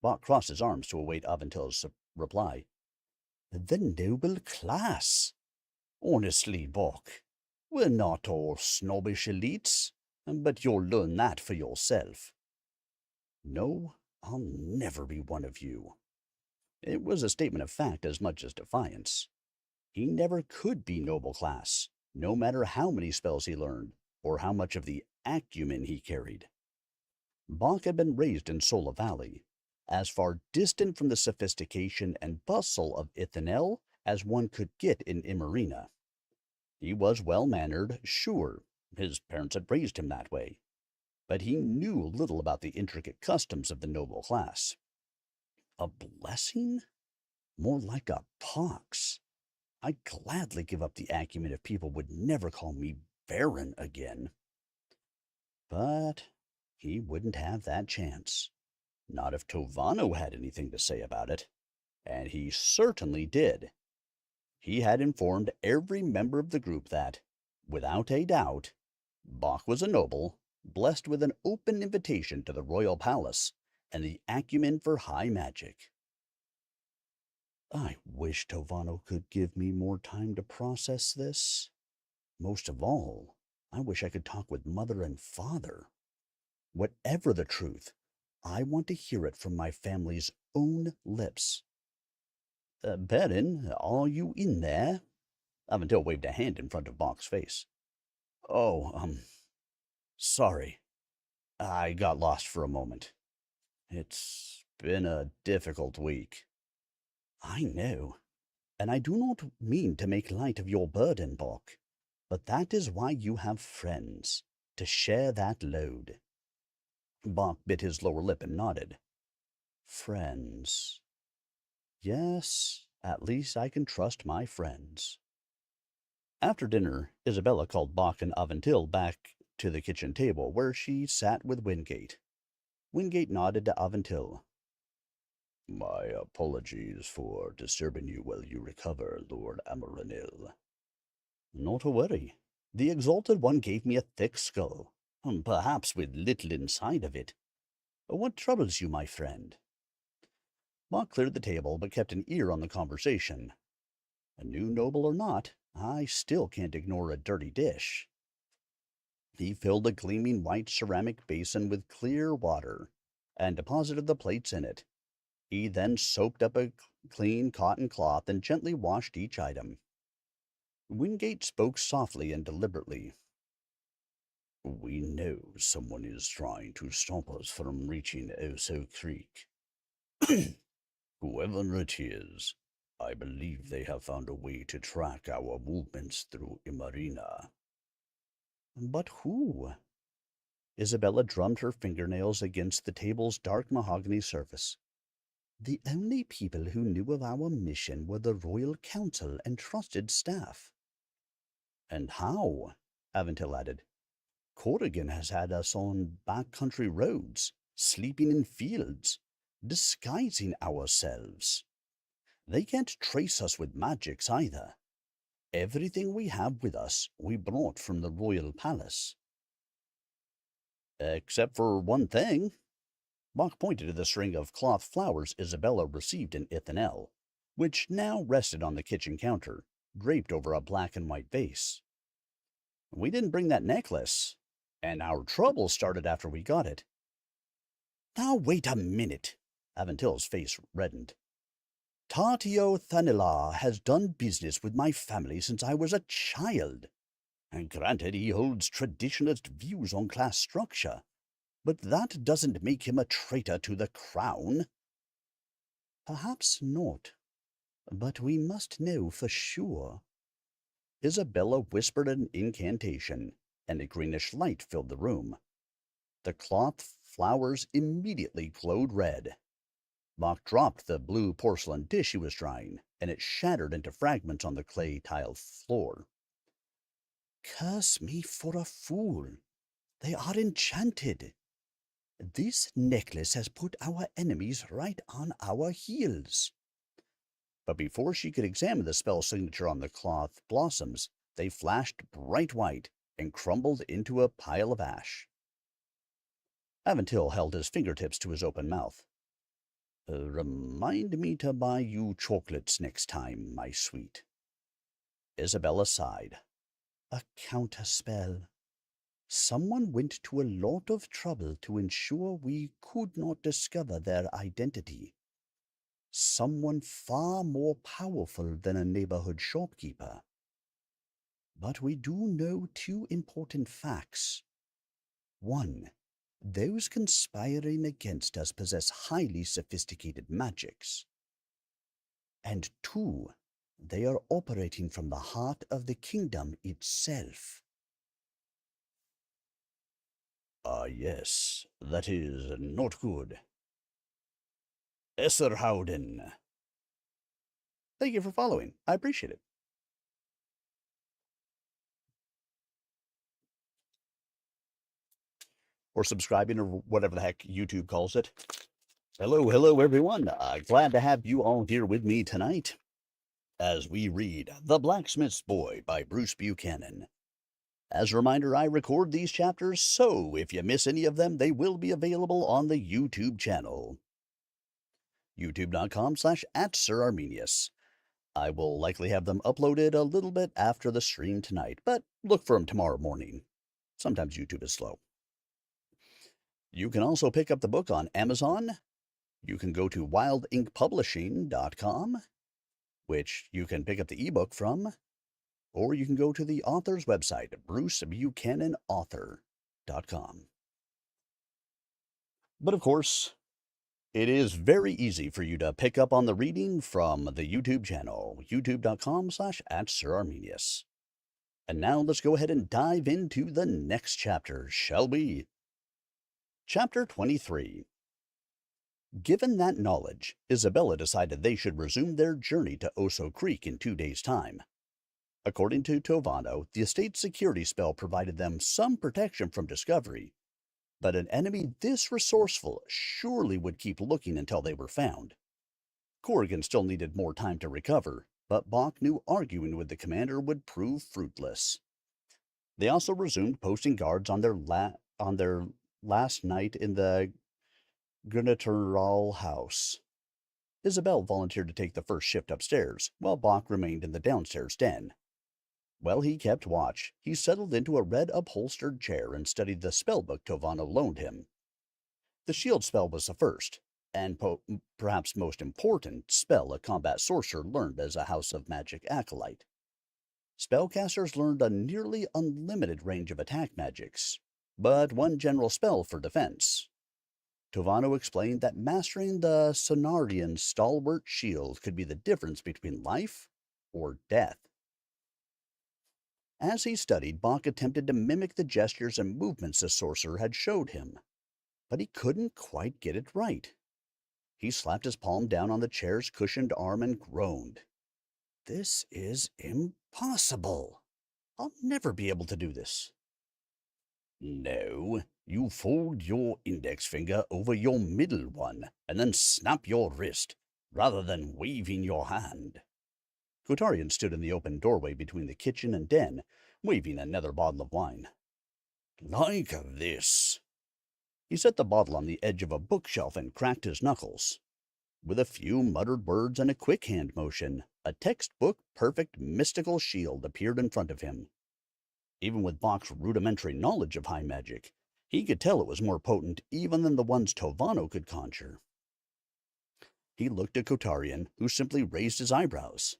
[SPEAKER 2] Bach crossed his arms to await Aventil's reply. "The noble class. Honestly, Bach, we're not all snobbish elites, but you'll learn that for yourself." "No, I'll never be one of you." It was a statement of fact as much as defiance. He never could be noble class, no matter how many spells he learned, or how much of the acumen he carried. Bach had been raised in Sola Valley, as far distant from the sophistication and bustle of Ithanel as one could get in Imarina. He was well-mannered, sure, his parents had raised him that way, but he knew little about the intricate customs of the noble class. A blessing? More like a pox. I'd gladly give up the acumen if people would never call me Baron again. But he wouldn't have that chance. Not if Tovano had anything to say about it. And he certainly did. He had informed every member of the group that, without a doubt, Bach was a noble, blessed with an open invitation to the royal palace and the acumen for high magic. I wish Tovano could give me more time to process this. Most of all, I wish I could talk with Mother and Father. Whatever the truth, I want to hear it from my family's own lips. Baron, are you in there? Aventil waved a hand in front of Bach's face. Oh, sorry. I got lost for a moment. It's been a difficult week. I know, and I do not mean to make light of your burden, Bach, but that is why you have friends, to share that load. Bach bit his lower lip and nodded. Friends. Yes, at least I can trust my friends. After dinner, Isabella called Bach and Aventil back to the kitchen table, where she sat with Wingate. Wingate nodded to Aventil. My apologies for disturbing you while you recover, Lord Imarina. Not a worry. The Exalted One gave me a thick skull, perhaps with little inside of it. What troubles you, my friend? Bach cleared the table, but kept an ear on the conversation. A new noble or not, I still can't ignore a dirty dish. He filled a gleaming white ceramic basin with clear water, and deposited the plates in it. He then soaked up a clean cotton cloth and gently washed each item. Wingate spoke softly and deliberately. We know someone is trying to stop us from reaching Oso Creek. Whoever it is, I believe they have found a way to track our movements through Imarina. But who? Isabella drummed her fingernails against the table's dark mahogany surface. The only people who knew of our mission were the royal council and trusted staff. And how? Aventil added. Corrigan has had us on back-country roads, sleeping in fields, disguising ourselves. They can't trace us with magics either. Everything we have with us we brought from the royal palace. Except for one thing. Bach pointed to the string of cloth flowers Isabella received in Ithanel, which now rested on the kitchen counter, draped over a black and white vase. We didn't bring that necklace, and our trouble started after we got it. Now wait a minute. Aventil's face reddened. Tartio Thanila has done business with my family since I was a child. And granted, he holds traditionalist views on class structure, but that doesn't make him a traitor to the crown. Perhaps not, but we must know for sure. Isabella whispered an incantation, and a greenish light filled the room. The cloth flowers immediately glowed red. Bach dropped the blue porcelain dish he was drying, and it shattered into fragments on the clay tile floor. Curse me for a fool. They are enchanted. This necklace has put our enemies right on our heels. But before she could examine the spell signature on the cloth blossoms, they flashed bright white and crumbled into a pile of ash. Aventil held his fingertips to his open mouth. Remind me to buy you chocolates next time, my sweet. Isabella sighed. A counterspell. Someone went to a lot of trouble to ensure we could not discover their identity. Someone far more powerful than a neighborhood shopkeeper. But we do know two important facts. One, those conspiring against us possess highly sophisticated magics. And two, they are operating from the heart of the kingdom itself. Ah, yes, that is not good. Esserhowden. Thank you for following. I appreciate it.
[SPEAKER 1] or subscribing, or whatever the heck YouTube calls it. Hello, everyone. Glad to have you all here with me tonight as we read The Blacksmith's Boy by Bruce Buchanan. As a reminder, I record these chapters, so if you miss any of them, they will be available on the YouTube channel. youtube.com/@SirArminius. I will likely have them uploaded a little bit after the stream tonight, but look for them tomorrow morning. Sometimes YouTube is slow. You can also pick up the book on Amazon. You can go to wildinkpublishing.com, which you can pick up the ebook from, or you can go to the author's website, brucebuchananauthor.com. But of course, it is very easy for you to pick up on the reading from the YouTube channel, youtube.com/@SirArminius. And now let's go ahead and dive into the next chapter, shall we? Chapter 23. Given that knowledge, Isabella decided they should resume their journey to Oso Creek in 2 days' time. According to Tovano, the estate's security spell provided them some protection from discovery, but an enemy this resourceful surely would keep looking until they were found. Corrigan still needed more time to recover, but Bach knew arguing with the commander would prove fruitless. They also resumed posting guards on their last night in the Grenatural house. Isabel volunteered to take the first shift upstairs, while Bach remained in the downstairs den. While he kept watch, he settled into a red upholstered chair and studied the spellbook Tovano loaned him. The shield spell was the first, and perhaps most important, spell a combat sorcerer learned as a House of Magic acolyte. Spellcasters learned a nearly unlimited range of attack magics, but one general spell for defense. Tovano explained that mastering the Sonarian stalwart shield could be the difference between life or death. As he studied, Bach attempted to mimic the gestures and movements the sorcerer had showed him, but he couldn't quite get it right. He slapped his palm down on the chair's cushioned arm and groaned. "This is impossible. I'll never be able to do this." "No, you fold your index finger over your middle one and then snap your wrist, rather than waving your hand." Kotarian stood in the open doorway between the kitchen and den, waving another bottle of wine. "Like this." He set the bottle on the edge of a bookshelf and cracked his knuckles. With a few muttered words and a quick hand motion, a textbook-perfect mystical shield appeared in front of him. Even with Bach's rudimentary knowledge of high magic, he could tell it was more potent even than the ones Tovano could conjure. He looked at Kotarian, who simply raised his eyebrows.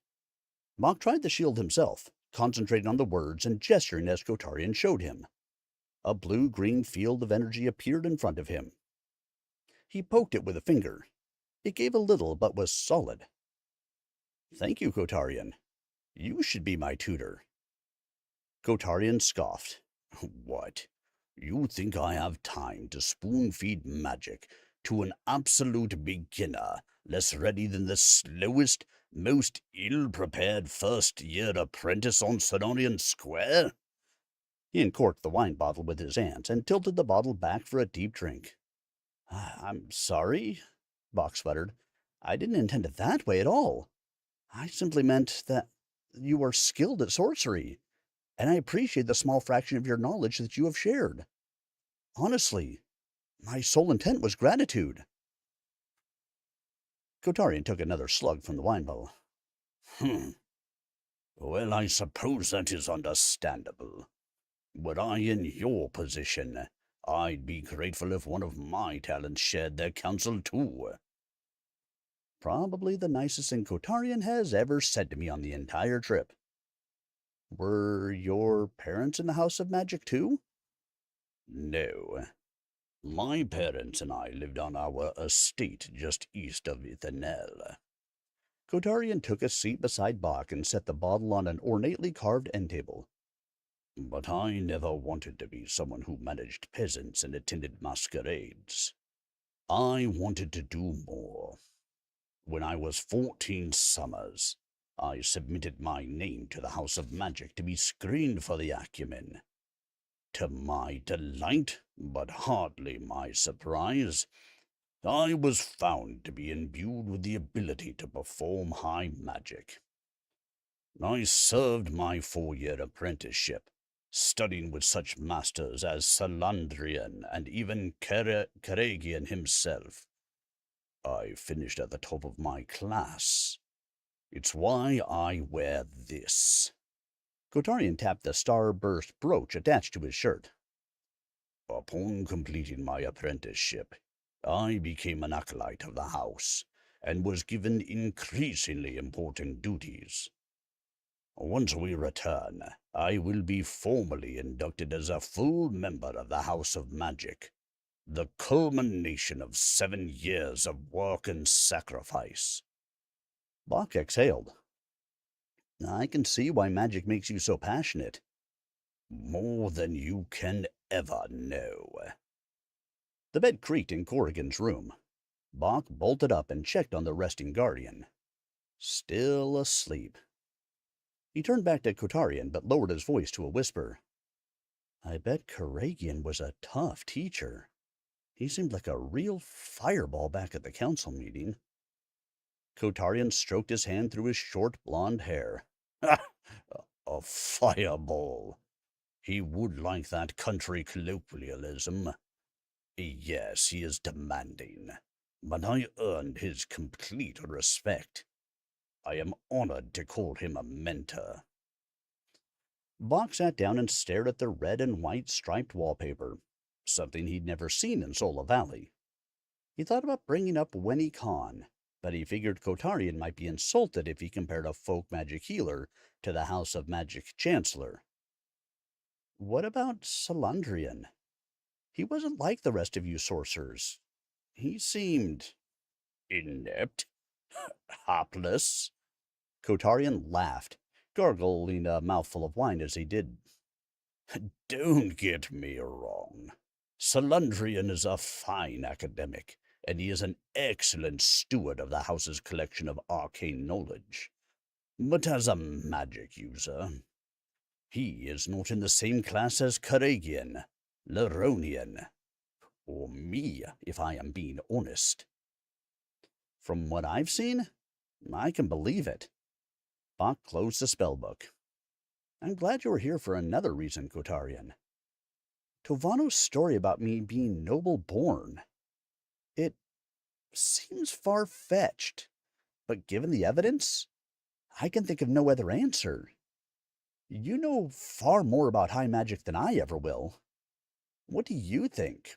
[SPEAKER 1] Bach tried the shield himself, concentrating on the words and gesturing as Kotarian showed him. A blue-green field of energy appeared in front of him. He poked it with a finger. It gave a little, but was solid. "Thank you, Kotarian. You should be my tutor." Kotarian scoffed. "What? You think I have time to spoon-feed magic to an absolute beginner, less ready than the slowest, most ill-prepared first-year apprentice on Sonorian Square?" He uncorked the wine bottle with his hands and tilted the bottle back for a deep drink. "I'm sorry," Bach sputtered. "I didn't intend it that way at all. I simply meant that you are skilled at sorcery, and I appreciate the small fraction of your knowledge that you have shared. Honestly, my sole intent was gratitude." Kotarian took another slug from the wine bottle. "Well, I suppose that is understandable. Were I in your position, I'd be grateful if one of my talents shared their counsel too." Probably the nicest thing Kotarian has ever said to me on the entire trip. "Were your parents in the House of Magic too?" "No. My parents and I lived on our estate just east of Ithanel." Kotarian took a seat beside Bach and set the bottle on an ornately carved end table. "But I never wanted to be someone who managed peasants and attended masquerades. I wanted to do more. When I was 14 summers, I submitted my name to the House of Magic to be screened for the acumen.
[SPEAKER 2] To my delight, but hardly my surprise, I was found to be imbued with the ability to perform high magic. I served my 4-year apprenticeship, studying with such masters as Salandrian and even Karagian himself. I finished at the top of my class. It's why I wear this.
[SPEAKER 1] Kotarian tapped the starburst brooch attached to his shirt.
[SPEAKER 2] Upon completing my apprenticeship, I became an acolyte of the house and was given increasingly important duties. Once we return, I will be formally inducted as a full member of the House of Magic, the culmination of 7 years of work and sacrifice.
[SPEAKER 1] Bach exhaled. I can see why magic makes you so passionate.
[SPEAKER 2] More than you can ever know.
[SPEAKER 1] The bed creaked in Corrigan's room. Bach bolted up and checked on the resting guardian. Still asleep. He turned back to Kotarian, but lowered his voice to a whisper. I bet Karagian was a tough teacher. He seemed like a real fireball back at the council meeting. Kotarian stroked his hand through his short blonde hair.
[SPEAKER 2] A fireball. He would like that country colloquialism. Yes, he is demanding, but I earned his complete respect. I am honored to call him a mentor.
[SPEAKER 1] Bach sat down and stared at the red and white striped wallpaper, something he'd never seen in Sola Valley. He thought about bringing up Wenny Khan, but he figured Kotarian might be insulted if he compared a folk magic healer to the House of Magic Chancellor. What about Salandrian? He wasn't like the rest of you sorcerers. He seemed
[SPEAKER 2] inept, hapless.
[SPEAKER 1] Kotarian laughed, gargling a mouthful of wine as he did.
[SPEAKER 2] Don't get me wrong. Salandrian is a fine academic, and he is an excellent steward of the house's collection of arcane knowledge. But as a magic user, he is not in the same class as Karagian, Leronian, or me, if I am being honest.
[SPEAKER 1] From what I've seen, I can believe it. Bach closed the spellbook. I'm glad you were here for another reason, Kotarian. Tovano's story about me being noble-born. It seems far-fetched, but given the evidence, I can think of no other answer. You know far more about high magic than I ever will. What do you think?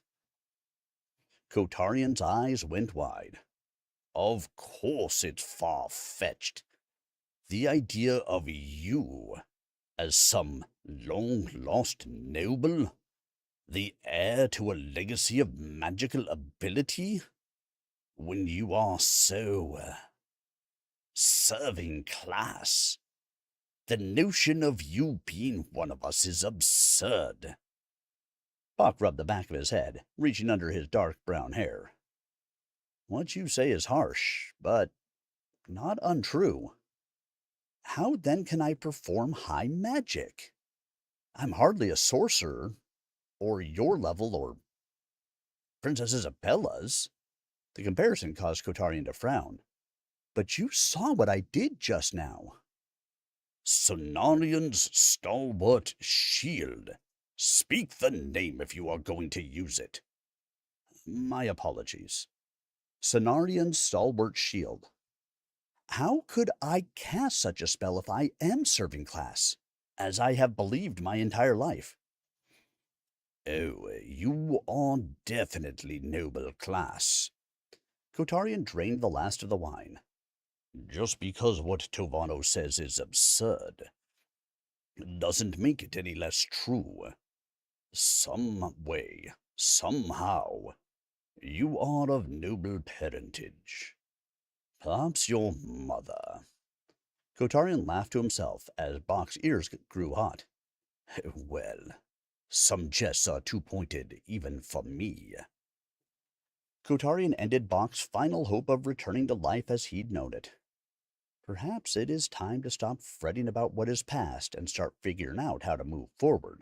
[SPEAKER 2] Kotarian's eyes went wide. Of course it's far-fetched. The idea of you as some long-lost noble, the heir to a legacy of magical ability, when you are so serving class. The notion of you being one of us is absurd.
[SPEAKER 1] Bach rubbed the back of his head, reaching under his dark brown hair. What you say is harsh, but not untrue. How then can I perform high magic? I'm hardly a sorcerer, or your level, or Princess Isabella's. The comparison caused Kotarian to frown. But you saw what I did just now.
[SPEAKER 2] Sonarian's stalwart shield. Speak the name if you are going to use it.
[SPEAKER 1] My apologies. Sonarian's stalwart shield. How could I cast such a spell if I am serving class, as I have believed my entire life?
[SPEAKER 2] Oh, you are definitely noble class.
[SPEAKER 1] Kotarian drained the last of the wine.
[SPEAKER 2] Just because what Tovano says is absurd doesn't make it any less true. Some way, somehow, you are of noble parentage. Perhaps your mother.
[SPEAKER 1] Kotarian laughed to himself as Bach's ears grew hot.
[SPEAKER 2] Well, some jests are too pointed even for me.
[SPEAKER 1] Kotarian ended Bach's final hope of returning to life as he'd known it. Perhaps it is time to stop fretting about what is past and start figuring out how to move forward.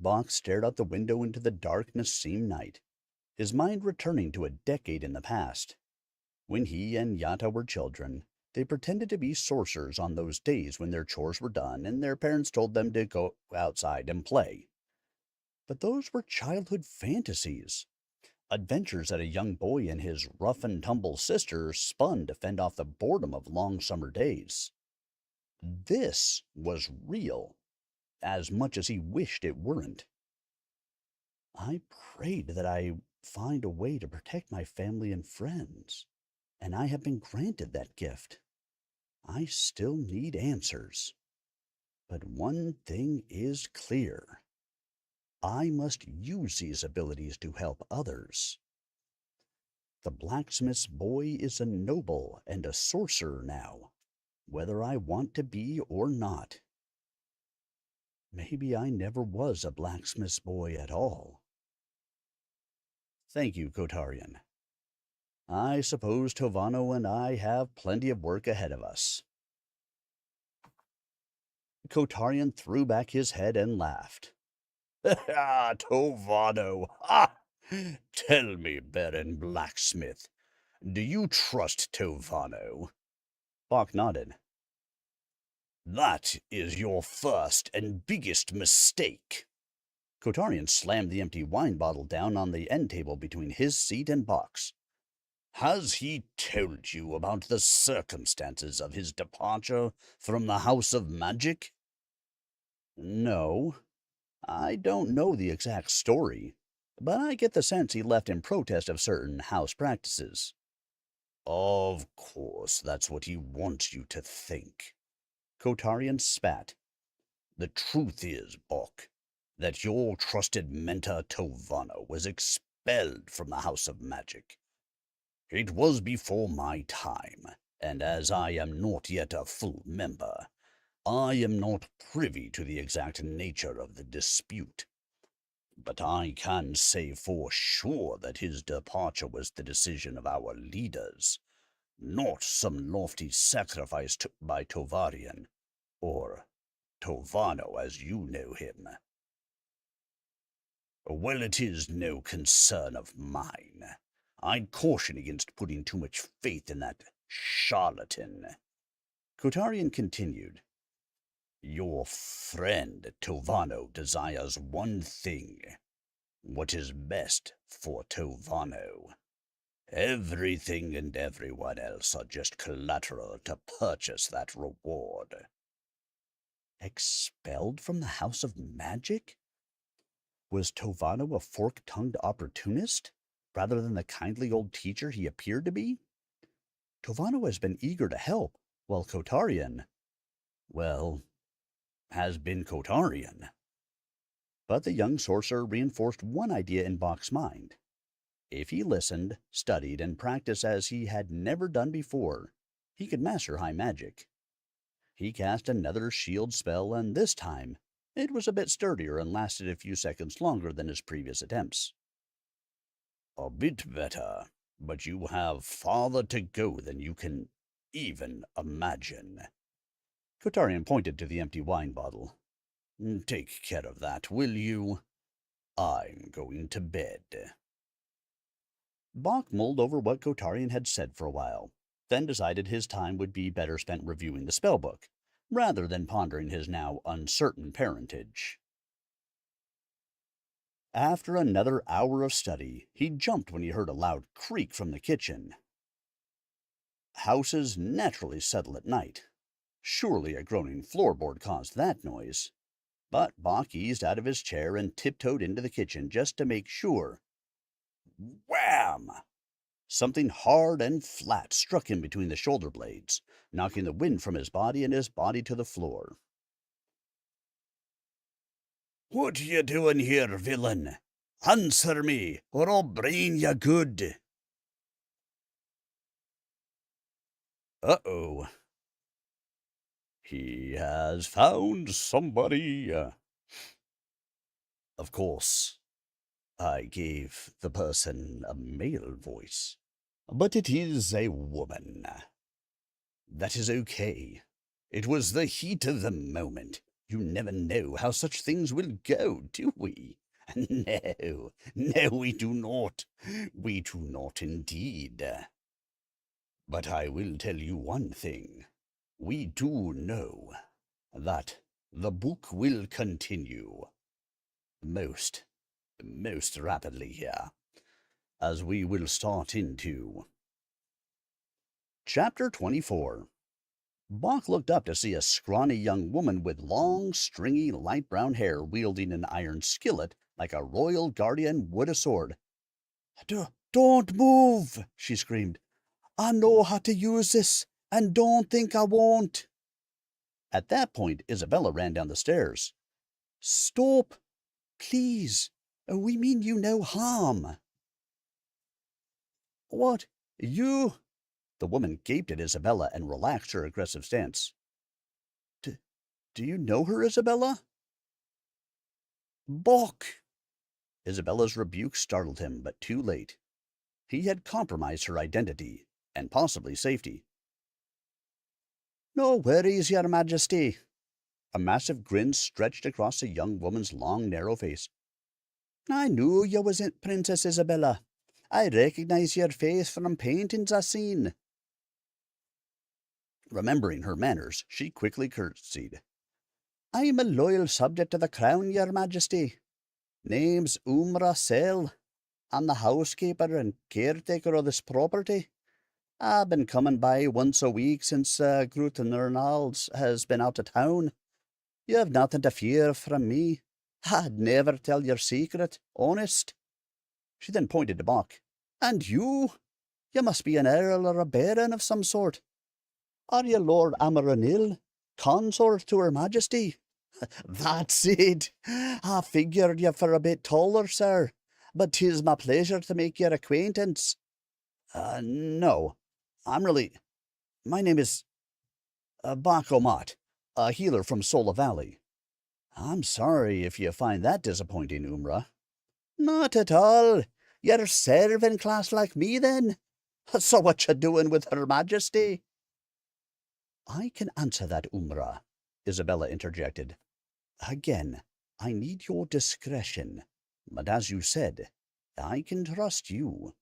[SPEAKER 2] Bach stared out the window into the dark Nassim night, his mind returning to a decade in the past. When he and Yata were children, they pretended to be sorcerers on those days when their chores were done and their parents told them to go outside and play. But those were childhood fantasies, adventures that a young boy and his rough and tumble sister spun to fend off the boredom of long summer days. This was real, as much as he wished it weren't. I prayed that I find a way to protect my family and friends, and I have been granted that gift. I still need answers. But one thing is clear. I must use these abilities to help others. The blacksmith's boy is a noble and a sorcerer now, whether I want to be or not. Maybe I never was a blacksmith's boy at all. Thank you, Kotarian. I suppose Tovano and I have plenty of work ahead of us. Kotarian threw back his head and laughed. Ah, Tovano! Ah! Tell me, Baron Blacksmith, do you trust Tovano? Bach nodded. That is your first and biggest mistake. Kotarian slammed the empty wine bottle down on the end table between his seat and Bach's. Has he told you about the circumstances of his departure from the House of Magic? No, I don't know the exact story, but I get the sense he left in protest of certain house practices. Of course, that's what he wants you to think. Kotarian spat. The truth is, Bach, that your trusted mentor Tovano was expelled from the House of Magic. It was before my time, and as I am not yet a full member, I am not privy to the exact nature of the dispute. But I can say for sure that his departure was the decision of our leaders, not some lofty sacrifice by Tovarian, or Tovano as you know him. Well, it is no concern of mine. I'd caution against putting too much faith in that charlatan. Kotarian continued. Your friend Tovano desires one thing. What is best for Tovano. Everything and everyone else are just collateral to purchase that reward. Expelled from the House of Magic? Was Tovano a fork-tongued opportunist, rather than the kindly old teacher he appeared to be? Tovano has been eager to help, while Kotarian, well, has been Kotarian. But the young sorcerer reinforced one idea in Bach's mind. If he listened, studied, and practiced as he had never done before, he could master high magic. He cast another shield spell, and this time it was a bit sturdier and lasted a few seconds longer than his previous attempts. A bit better, but you have farther to go than you can even imagine. Kotarian pointed to the empty wine bottle. Take care of that, will you? I'm going to bed. Bach mulled over what Kotarian had said for a while, then decided his time would be better spent reviewing the spellbook, rather than pondering his now uncertain parentage. After another hour of study, he jumped when he heard a loud creak from the kitchen. Houses naturally settle at night. Surely a groaning floorboard caused that noise. But Bach eased out of his chair and tiptoed into the kitchen just to make sure. Wham! Something hard and flat struck him between the shoulder blades, knocking the wind from his body and his body to the floor. What you doing here, villain? Answer me, or I'll brain you good. Uh-oh. He has found somebody. Of course, I gave the person a male voice, but it is a woman. That is okay. It was the heat of the moment. You never know how such things will go, do we? No, no, we do not. We do not indeed. But I will tell you one thing. We do know that the book will continue most, most rapidly here, as we will start into Chapter 24. Bach looked up to see a scrawny young woman with long, stringy, light brown hair wielding an iron skillet like a royal guardian would a sword. Don't move, she screamed. I know how to use this, and don't think I won't. At that point, Isabella ran down the stairs. Stop, please. We mean you no harm. What? You? The woman gaped at Isabella and relaxed her aggressive stance. Do you know her, Isabella? Bach! Isabella's rebuke startled him, but too late. He had compromised her identity, and possibly safety. No worries, your majesty. A massive grin stretched across the young woman's long, narrow face. I knew you wasn't Princess Isabella. I recognize your face from paintings I seen. Remembering her manners, she quickly curtsied. I'm a loyal subject of the crown, your majesty. Name's Umra Sel. I'm the housekeeper and caretaker of this property. I've been coming by once a week since Gruternernals has been out of town. You have nothing to fear from me. I'd never tell your secret, honest. She then pointed to Bach. And you? You must be an earl or a baron of some sort. Are you Lord Imarina, consort to Her Majesty? That's it. I figured you for a bit taller, sir, but 'tis my pleasure to make your acquaintance. No, my name is Bach Omat, a healer from Sola Valley. I'm sorry if you find that disappointing, Umra. Not at all. You're servant class like me, then. So what you doing with Her Majesty? I can answer that, Umra, Isabella interjected. Again, I need your discretion, but as you said, I can trust you.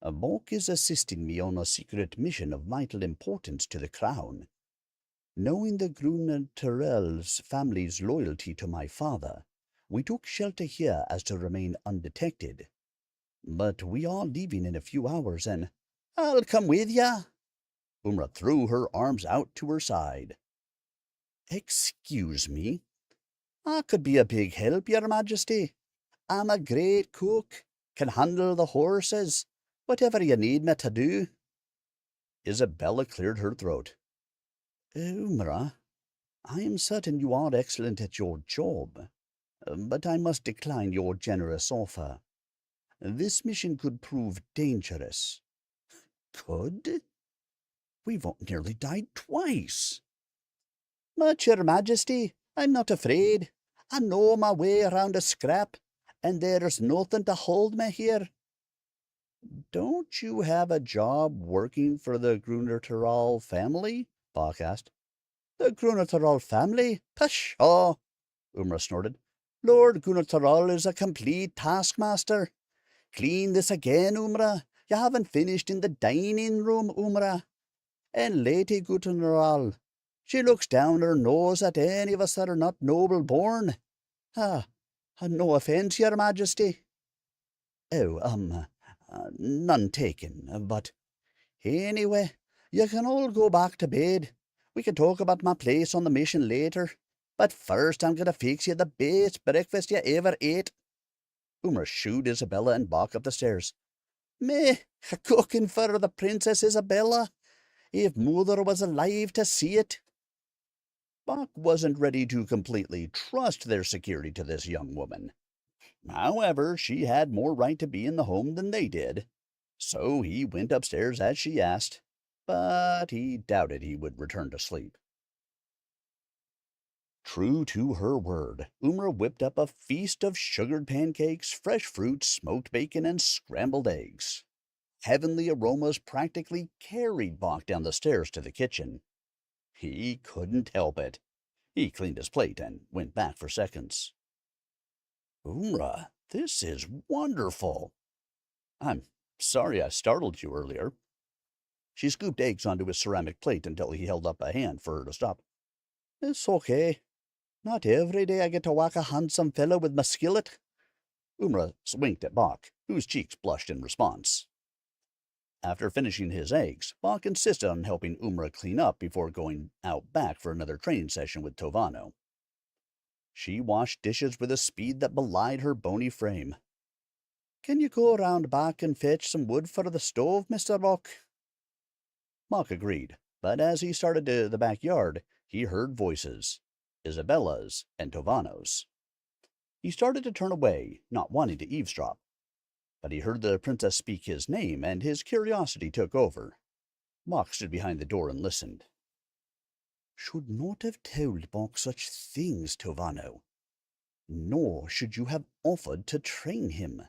[SPEAKER 2] Bach is assisting me on a secret mission of vital importance to the crown. Knowing the Gruner-Terrell's family's loyalty to my father, we took shelter here as to remain undetected. But we are leaving in a few hours, and I'll come with ya. Umra threw her arms out to her side. Excuse me. I could be a big help, your majesty. I'm a great cook, can handle the horses, whatever you need me to do. Isabella cleared her throat. Umra, I am certain you are excellent at your job, but I must decline your generous offer. This mission could prove dangerous. Could? We've nearly died twice. But, your majesty, I'm not afraid. I know my way around a scrap, and there's nothing to hold me here. Don't you have a job working for the Gruner-Terrell family? Bach asked. The Gruner-Terrell family? Pshaw! Umra snorted. Lord Gruner-Terrell is a complete taskmaster. Clean this again, Umra. You haven't finished in the dining room, Umra. And Lady Gruner-Terrell, she looks down her nose at any of us that are not noble born. No offence, your majesty. None taken, but anyway, you can all go back to bed. We can talk about my place on the mission later, but first I'm going to fix you the best breakfast you ever ate. Umra shooed Isabella and Bach up the stairs. Me, cooking for the Princess Isabella? If mother was alive to see it. Bach wasn't ready to completely trust their security to this young woman. However, she had more right to be in the home than they did, so he went upstairs as she asked, but he doubted he would return to sleep. True to her word, Umra whipped up a feast of sugared pancakes, fresh fruit, smoked bacon, and scrambled eggs. Heavenly aromas practically carried Bach down the stairs to the kitchen. He couldn't help it. He cleaned his plate and went back for seconds. Umra, this is wonderful. I'm sorry I startled you earlier. She scooped eggs onto his ceramic plate until he held up a hand for her to stop. It's okay. Not every day I get to whack a handsome fellow with my skillet. Umra winked at Bach, whose cheeks blushed in response. After finishing his eggs, Bach insisted on helping Umra clean up before going out back for another training session with Tovano. She washed dishes with a speed that belied her bony frame. Can you go around back and fetch some wood for the stove, Mr. Bach? Bach agreed, but as he started to the backyard, he heard voices, Isabella's and Tovano's. He started to turn away, not wanting to eavesdrop, but he heard the princess speak his name, and his curiosity took over. Bach stood behind the door and listened. Should not have told Bach such things, Tovano. Nor should you have offered to train him.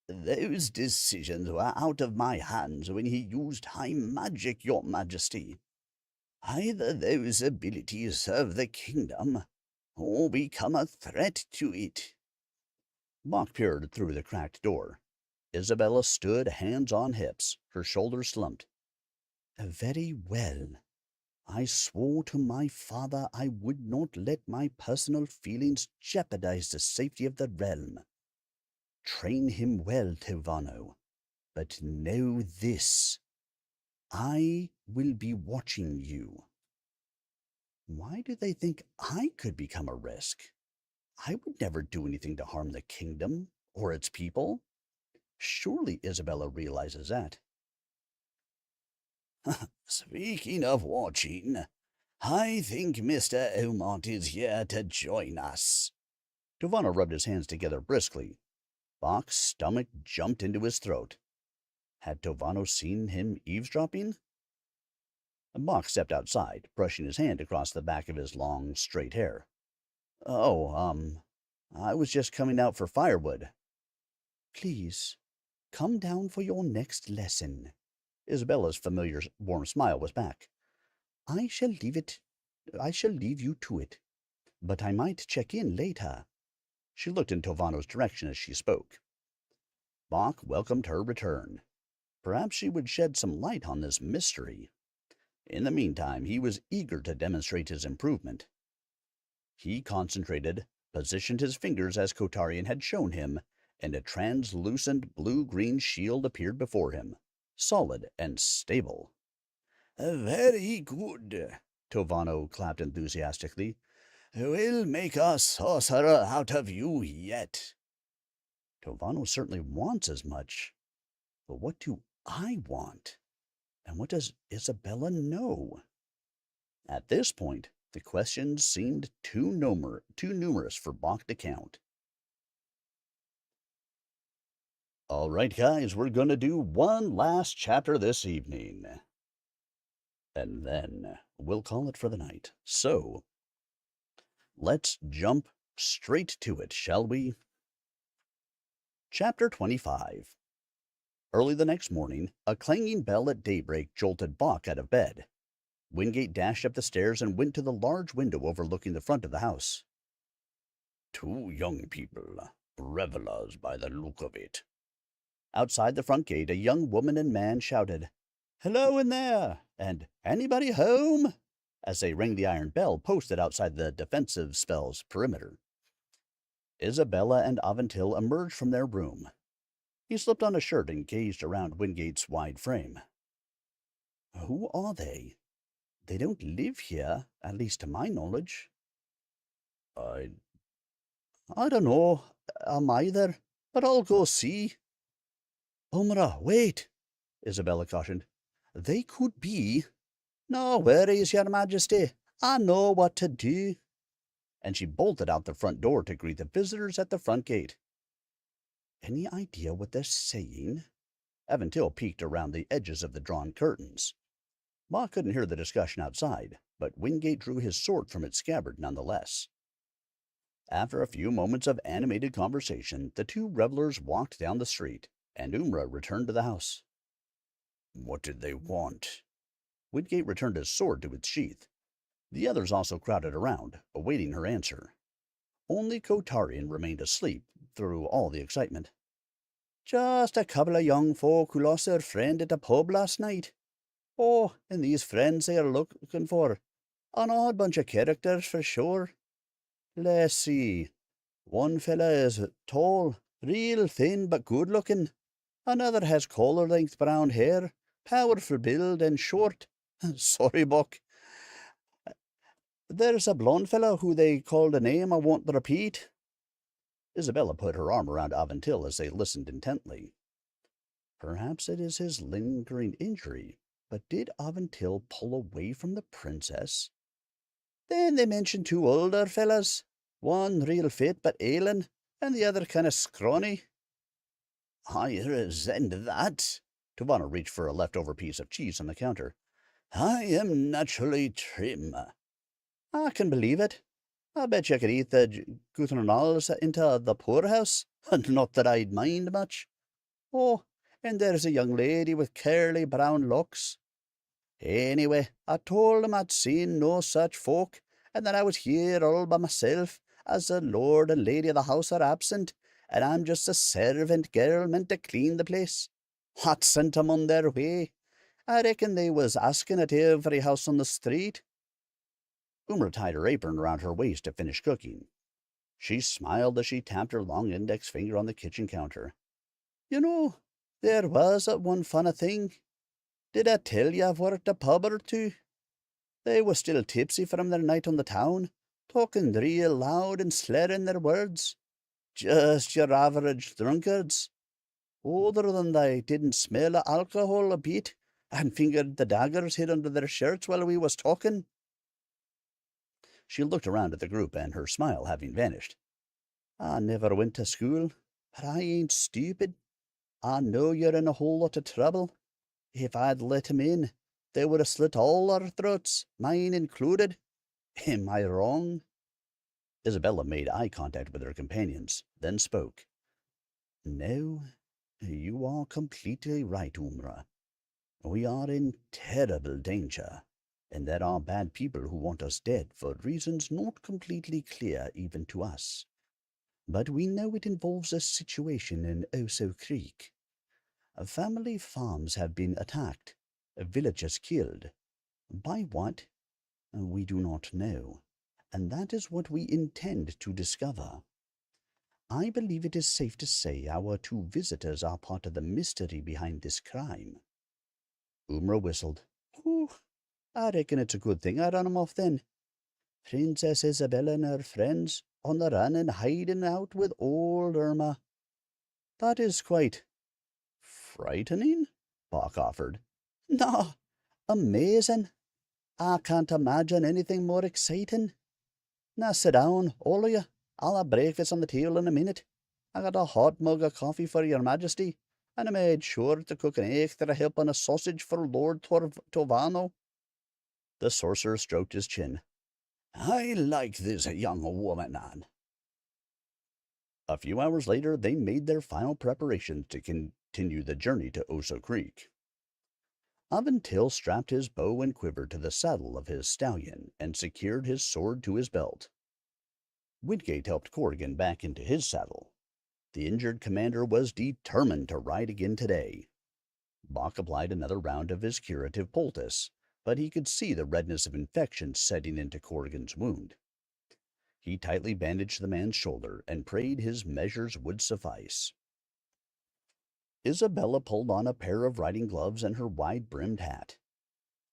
[SPEAKER 2] Those decisions were out of my hands when he used high magic, your majesty. Either those abilities serve the kingdom, or become a threat to it. Bach peered through the cracked door. Isabella stood, hands on hips, her shoulders slumped. Very well. I swore to my father I would not let my personal feelings jeopardize the safety of the realm. Train him well, Tovano, but know this. I will be watching you. Why do they think I could become a risk? I would never do anything to harm the kingdom or its people. Surely Isabella realizes that. Speaking of watching, I think Mr. Omont is here to join us. Tovano rubbed his hands together briskly. Bach's stomach jumped into his throat. Had Tovano seen him eavesdropping? Bach stepped outside, brushing his hand across the back of his long, straight hair. I was just coming out for firewood. Please, come down for your next lesson. Isabella's familiar warm smile was back. I shall leave you to it, but I might check in later. She looked in Tovano's direction as she spoke. Bach welcomed her return. Perhaps she would shed some light on this mystery. In the meantime, he was eager to demonstrate his improvement. He concentrated, positioned his fingers as Kotarian had shown him, and a translucent blue-green shield appeared before him, solid and stable. Very good, Tovano clapped enthusiastically. We'll make a sorcerer out of you yet. Tovano certainly wants as much. But what do I want? And what does Isabella know? At this point, the questions seemed too numerous for Bach to count. All right, guys, we're going to do one last chapter this evening. And then we'll call it for the night. So, let's jump straight to it, shall we? Chapter 25. Early the next morning, a clanging bell at daybreak jolted Bach out of bed. Wingate dashed up the stairs and went to the large window overlooking the front of the house. Two young people, revelers by the look of it. Outside the front gate, a young woman and man shouted, "Hello in there!" and "Anybody home?" as they rang the iron bell posted outside the defensive spell's perimeter. Isabella and Aventil emerged from their room. He slipped on a shirt and gazed around Wingate's wide frame. Who are they? They don't live here, at least to my knowledge. I don't know, either, but I'll go see. Umra, wait, Isabella cautioned. They could be. No worries, your majesty. I know what to do. And she bolted out the front door to greet the visitors at the front gate. Any idea what they're saying? Aventil peeked around the edges of the drawn curtains. Ma couldn't hear the discussion outside, but Wingate drew his sword from its scabbard nonetheless. After a few moments of animated conversation, the two revelers walked down the street, and Umra returned to the house. What did they want? Wingate returned his sword to its sheath.
[SPEAKER 1] The others also crowded around, awaiting her answer. Only Kotarian remained asleep through all the excitement. Just a couple of young folk who lost their friend at a pub last night. Oh, and these friends they are looking for. An odd bunch of characters for sure. Let's see. One fella is tall, real thin but good looking. Another has collar-length brown hair, powerful build and short. Sorry, Buck. There's a blonde fellow who they called a name I won't repeat. Isabella put her arm around Aventil as they listened intently. Perhaps it is his lingering injury, but did Aventil pull away from the princess? Then they mentioned two older fellas, one real fit but ailing, and the other kind of scrawny. I resent that. Tavana reached for a leftover piece of cheese on the counter. I am naturally trim. I can believe it. I bet you could eat the guternals into the poorhouse. Not that I'd mind much. Oh, and there's a young lady with curly brown locks. Anyway, I told 'em I'd seen no such folk, and that I was here all by myself, as the lord and lady of the house are absent, and I'm just a servant girl meant to clean the place. What sent 'em on their way? I reckon they was asking at every house on the street. Umra tied her apron around her waist to finish cooking. She smiled as she tapped her long index finger on the kitchen counter. You know, there was one funny thing. Did I tell you I've worked a pub or two? They was still tipsy from their night on the town, talking real loud and slurring their words. Just your average drunkards. Other than they didn't smell of alcohol a bit, and fingered the daggers hid under their shirts while we was talking. She looked around at the group, and her smile having vanished. I never went to school, but I ain't stupid. I know you're in a whole lot of trouble. If I'd let 'em in, they would have slit all our throats, mine included. Am I wrong? Isabella made eye contact with her companions, then spoke. No, you are completely right, Umra. We are in terrible danger, and there are bad people who want us dead for reasons not completely clear even to us. But we know it involves a situation in Oso Creek. Family farms have been attacked, villagers killed. By what? We do not know, and that is what we intend to discover. I believe it is safe to say our two visitors are part of the mystery behind this crime. Umra whistled. Whew, I reckon it's a good thing I run 'em off then. Princess Isabella and her friends on the run and hiding out with old Irma. That is quite frightening, Bach offered. No, amazing. I can't imagine anything more exciting. Now sit down, all of you. I'll have breakfast on the table in a minute. I got a hot mug of coffee for your majesty, and I made sure to cook an extra help on a sausage for Lord Tovano. The sorcerer stroked his chin. I like this young woman, Anne. A few hours later, they made their final preparations to continue the journey to Oso Creek. Aventil strapped his bow and quiver to the saddle of his stallion and secured his sword to his belt. Wingate helped Corrigan back into his saddle. The injured commander was determined to ride again today. Bach applied another round of his curative poultice, but he could see the redness of infection setting into Corrigan's wound. He tightly bandaged the man's shoulder and prayed his measures would suffice. Isabella pulled on a pair of riding gloves and her wide-brimmed hat.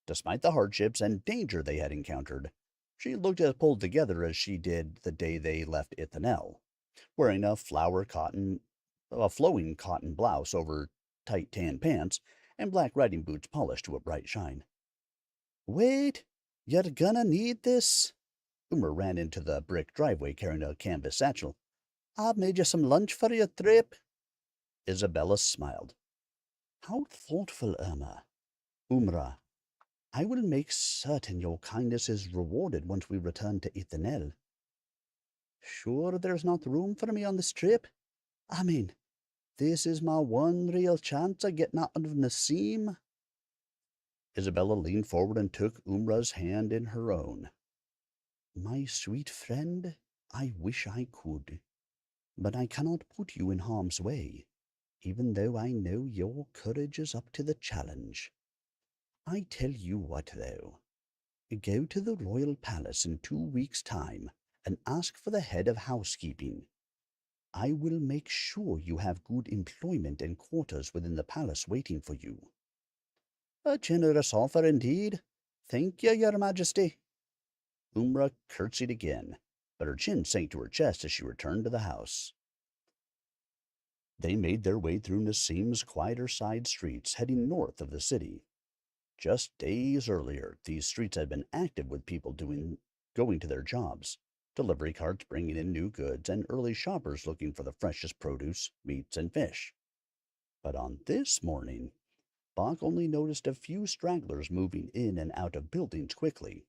[SPEAKER 1] Despite the hardships and danger they had encountered, she looked as pulled together as she did the day they left Ithanel, wearing a flowing cotton blouse over tight tan pants and black riding boots polished to a bright shine. Wait, you're gonna need this. Umar ran into the brick driveway carrying a canvas satchel. I've made you some lunch for your trip. Isabella smiled. How thoughtful, Irma. Umra, I will make certain your kindness is rewarded once we return to Ithanel. Sure there's not room for me on this trip? I mean, this is my one real chance of getting out of Nassim. Isabella leaned forward and took Umra's hand in her own.
[SPEAKER 2] My sweet friend, I wish I could, but I cannot put you in harm's way, even though I know your courage is up to the challenge. I tell you what, though. Go to the royal palace in 2 weeks' time and ask for the head of housekeeping. I will make sure you have good employment and quarters within the palace waiting for you. A generous offer indeed. Thank you, your majesty. Umra curtsied again, but her chin sank to her chest as she returned to the house. They made their way through Nassim's quieter side streets, heading north of the city. Just days earlier, these streets had been active with people going to their jobs, delivery carts bringing in new goods, and early shoppers looking for the freshest produce, meats, and fish. But on this morning, Bach only noticed a few stragglers moving in and out of buildings quickly.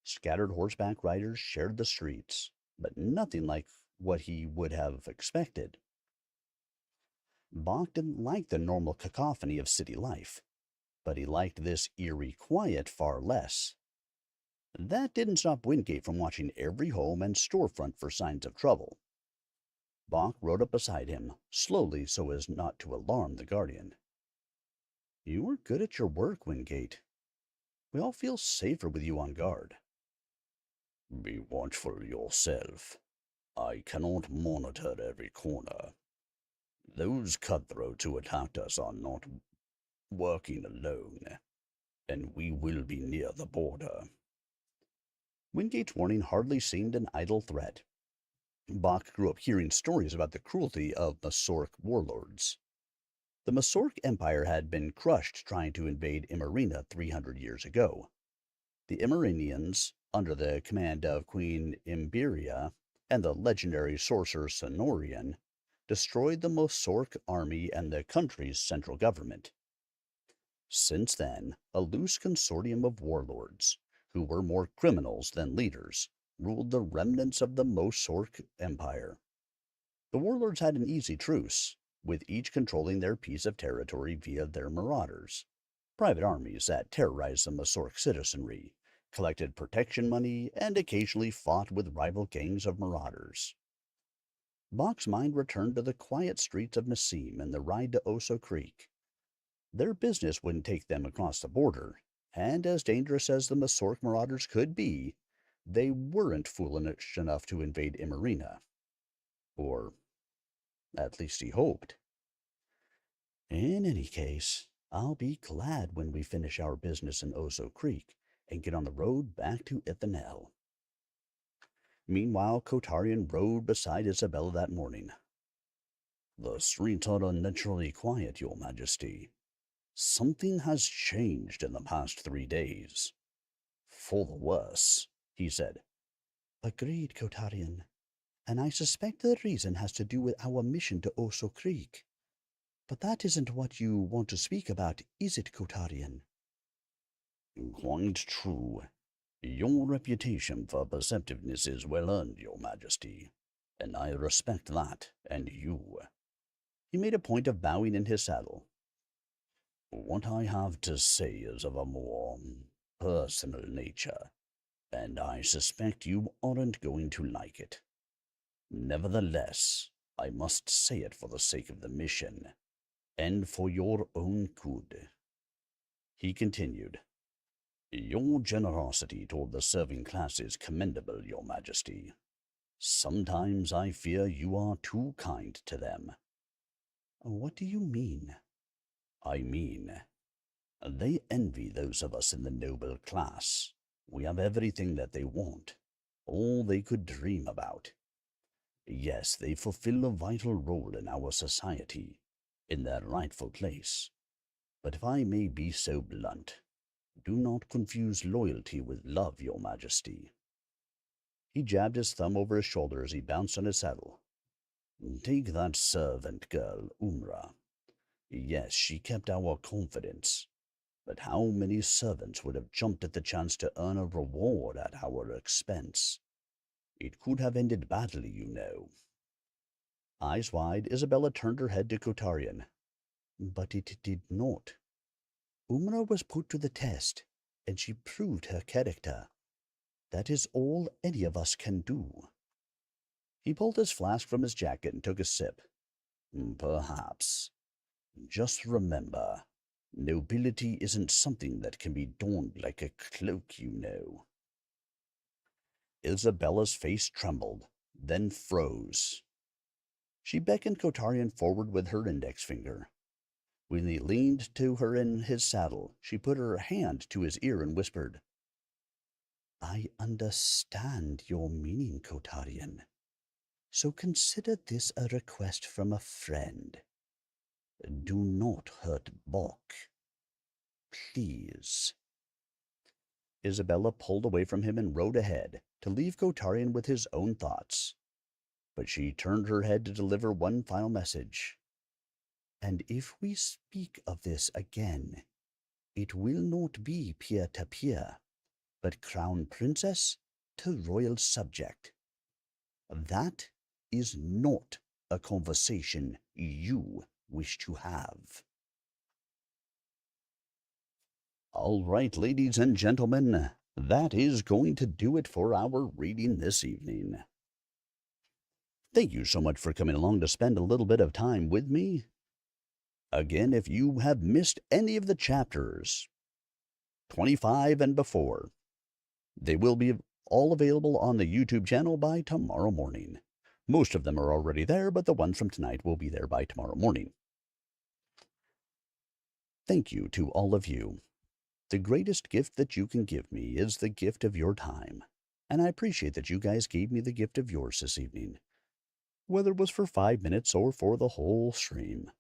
[SPEAKER 2] Scattered horseback riders shared the streets, but nothing like what he would have expected. Bach didn't like the normal cacophony of city life, but he liked this eerie quiet far less. That didn't stop Wingate from watching every home and storefront for signs of trouble. Bach rode up beside him, slowly so as not to alarm the guardian. You are good at your work, Wingate. We all feel safer with you on guard. Be watchful yourself. I cannot monitor every corner. Those cutthroats who attacked us are not working alone, and we will be near the border. Wingate's warning hardly seemed an idle threat. Bach grew up hearing stories about the cruelty of Masork warlords. The Masork Empire had been crushed trying to invade Imarina 300 years ago. The Imarinians, under the command of Queen Imberia and the legendary sorcerer Sonorian, destroyed the Masork army and the country's central government. Since then, a loose consortium of warlords, who were more criminals than leaders, ruled the remnants of the Masork Empire. The warlords had an easy truce, with each controlling their piece of territory via their marauders, private armies that terrorized the Masork citizenry, collected protection money, and occasionally fought with rival gangs of marauders. Bach's mind returned to the quiet streets of Nassim and the ride to Oso Creek. Their business wouldn't take them across the border, and as dangerous as the Masork marauders could be, they weren't foolish enough to invade Imarina. Or, at least he hoped. In any case, I'll be glad when we finish our business in Oso Creek and get on the road back to Ithanel. Meanwhile, Kotarian rode beside Isabella that morning. The streets are unnaturally quiet, your majesty. Something has changed in the past 3 days. For the worse, he said. Agreed, Kotarian. And I suspect the reason has to do with our mission to Oso Creek. But that isn't what you want to speak about, is it, Kotarian? Quite true. Your reputation for perceptiveness is well earned, your majesty, and I respect that, and you. He made a point of bowing in his saddle. What I have to say is of a more personal nature, and I suspect you aren't going to like it. Nevertheless, I must say it for the sake of the mission, and for your own good. He continued, Your generosity toward the serving class is commendable, your majesty. Sometimes I fear you are too kind to them. What do you mean? I mean, they envy those of us in the noble class. We have everything that they want, all they could dream about. Yes, they fulfill a vital role in our society, in their rightful place. But if I may be so blunt, do not confuse loyalty with love, your majesty. He jabbed his thumb over his shoulder as he bounced on his saddle. Take that servant girl, Umra. Yes, she kept our confidence. But how many servants would have jumped at the chance to earn a reward at our expense? It could have ended badly, you know. Eyes wide, Isabella turned her head to Kotarian. But it did not. Umra was put to the test, and she proved her character. That is all any of us can do." He pulled his flask from his jacket and took a sip. "Perhaps. Just remember, nobility isn't something that can be donned like a cloak, you know." Isabella's face trembled, then froze. She beckoned Kotarian forward with her index finger. When he leaned to her in his saddle, she put her hand to his ear and whispered, "I understand your meaning, Kotarian. So consider this a request from a friend. Do not hurt Bok. Please." Isabella pulled away from him and rode ahead, to leave Kotarian with his own thoughts. But she turned her head to deliver one final message. "And if we speak of this again, it will not be peer to peer, but crown princess to royal subject. That is not a conversation you wish to have." All right, ladies and gentlemen, that is going to do it for our reading this evening. Thank you so much for coming along to spend a little bit of time with me. Again, if you have missed any of the chapters, 25 and before, they will be all available on the YouTube channel by tomorrow morning. Most of them are already there, but the ones from tonight will be there by tomorrow morning. Thank you to all of you. The greatest gift that you can give me is the gift of your time, and I appreciate that you guys gave me the gift of yours this evening, whether it was for 5 minutes or for the whole stream.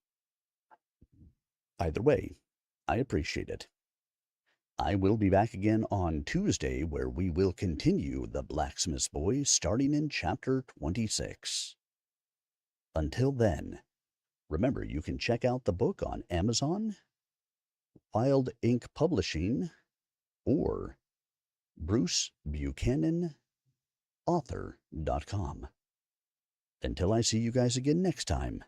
[SPEAKER 2] Either way, I appreciate it. I will be back again on Tuesday, where we will continue The Blacksmith's Boy, starting in Chapter 26. Until then, remember you can check out the book on Amazon, Wild Ink Publishing, or Bruce Buchanan author.com. Until I see you guys again next time,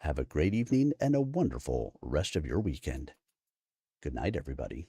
[SPEAKER 2] have a great evening and a wonderful rest of your weekend. Good night, everybody.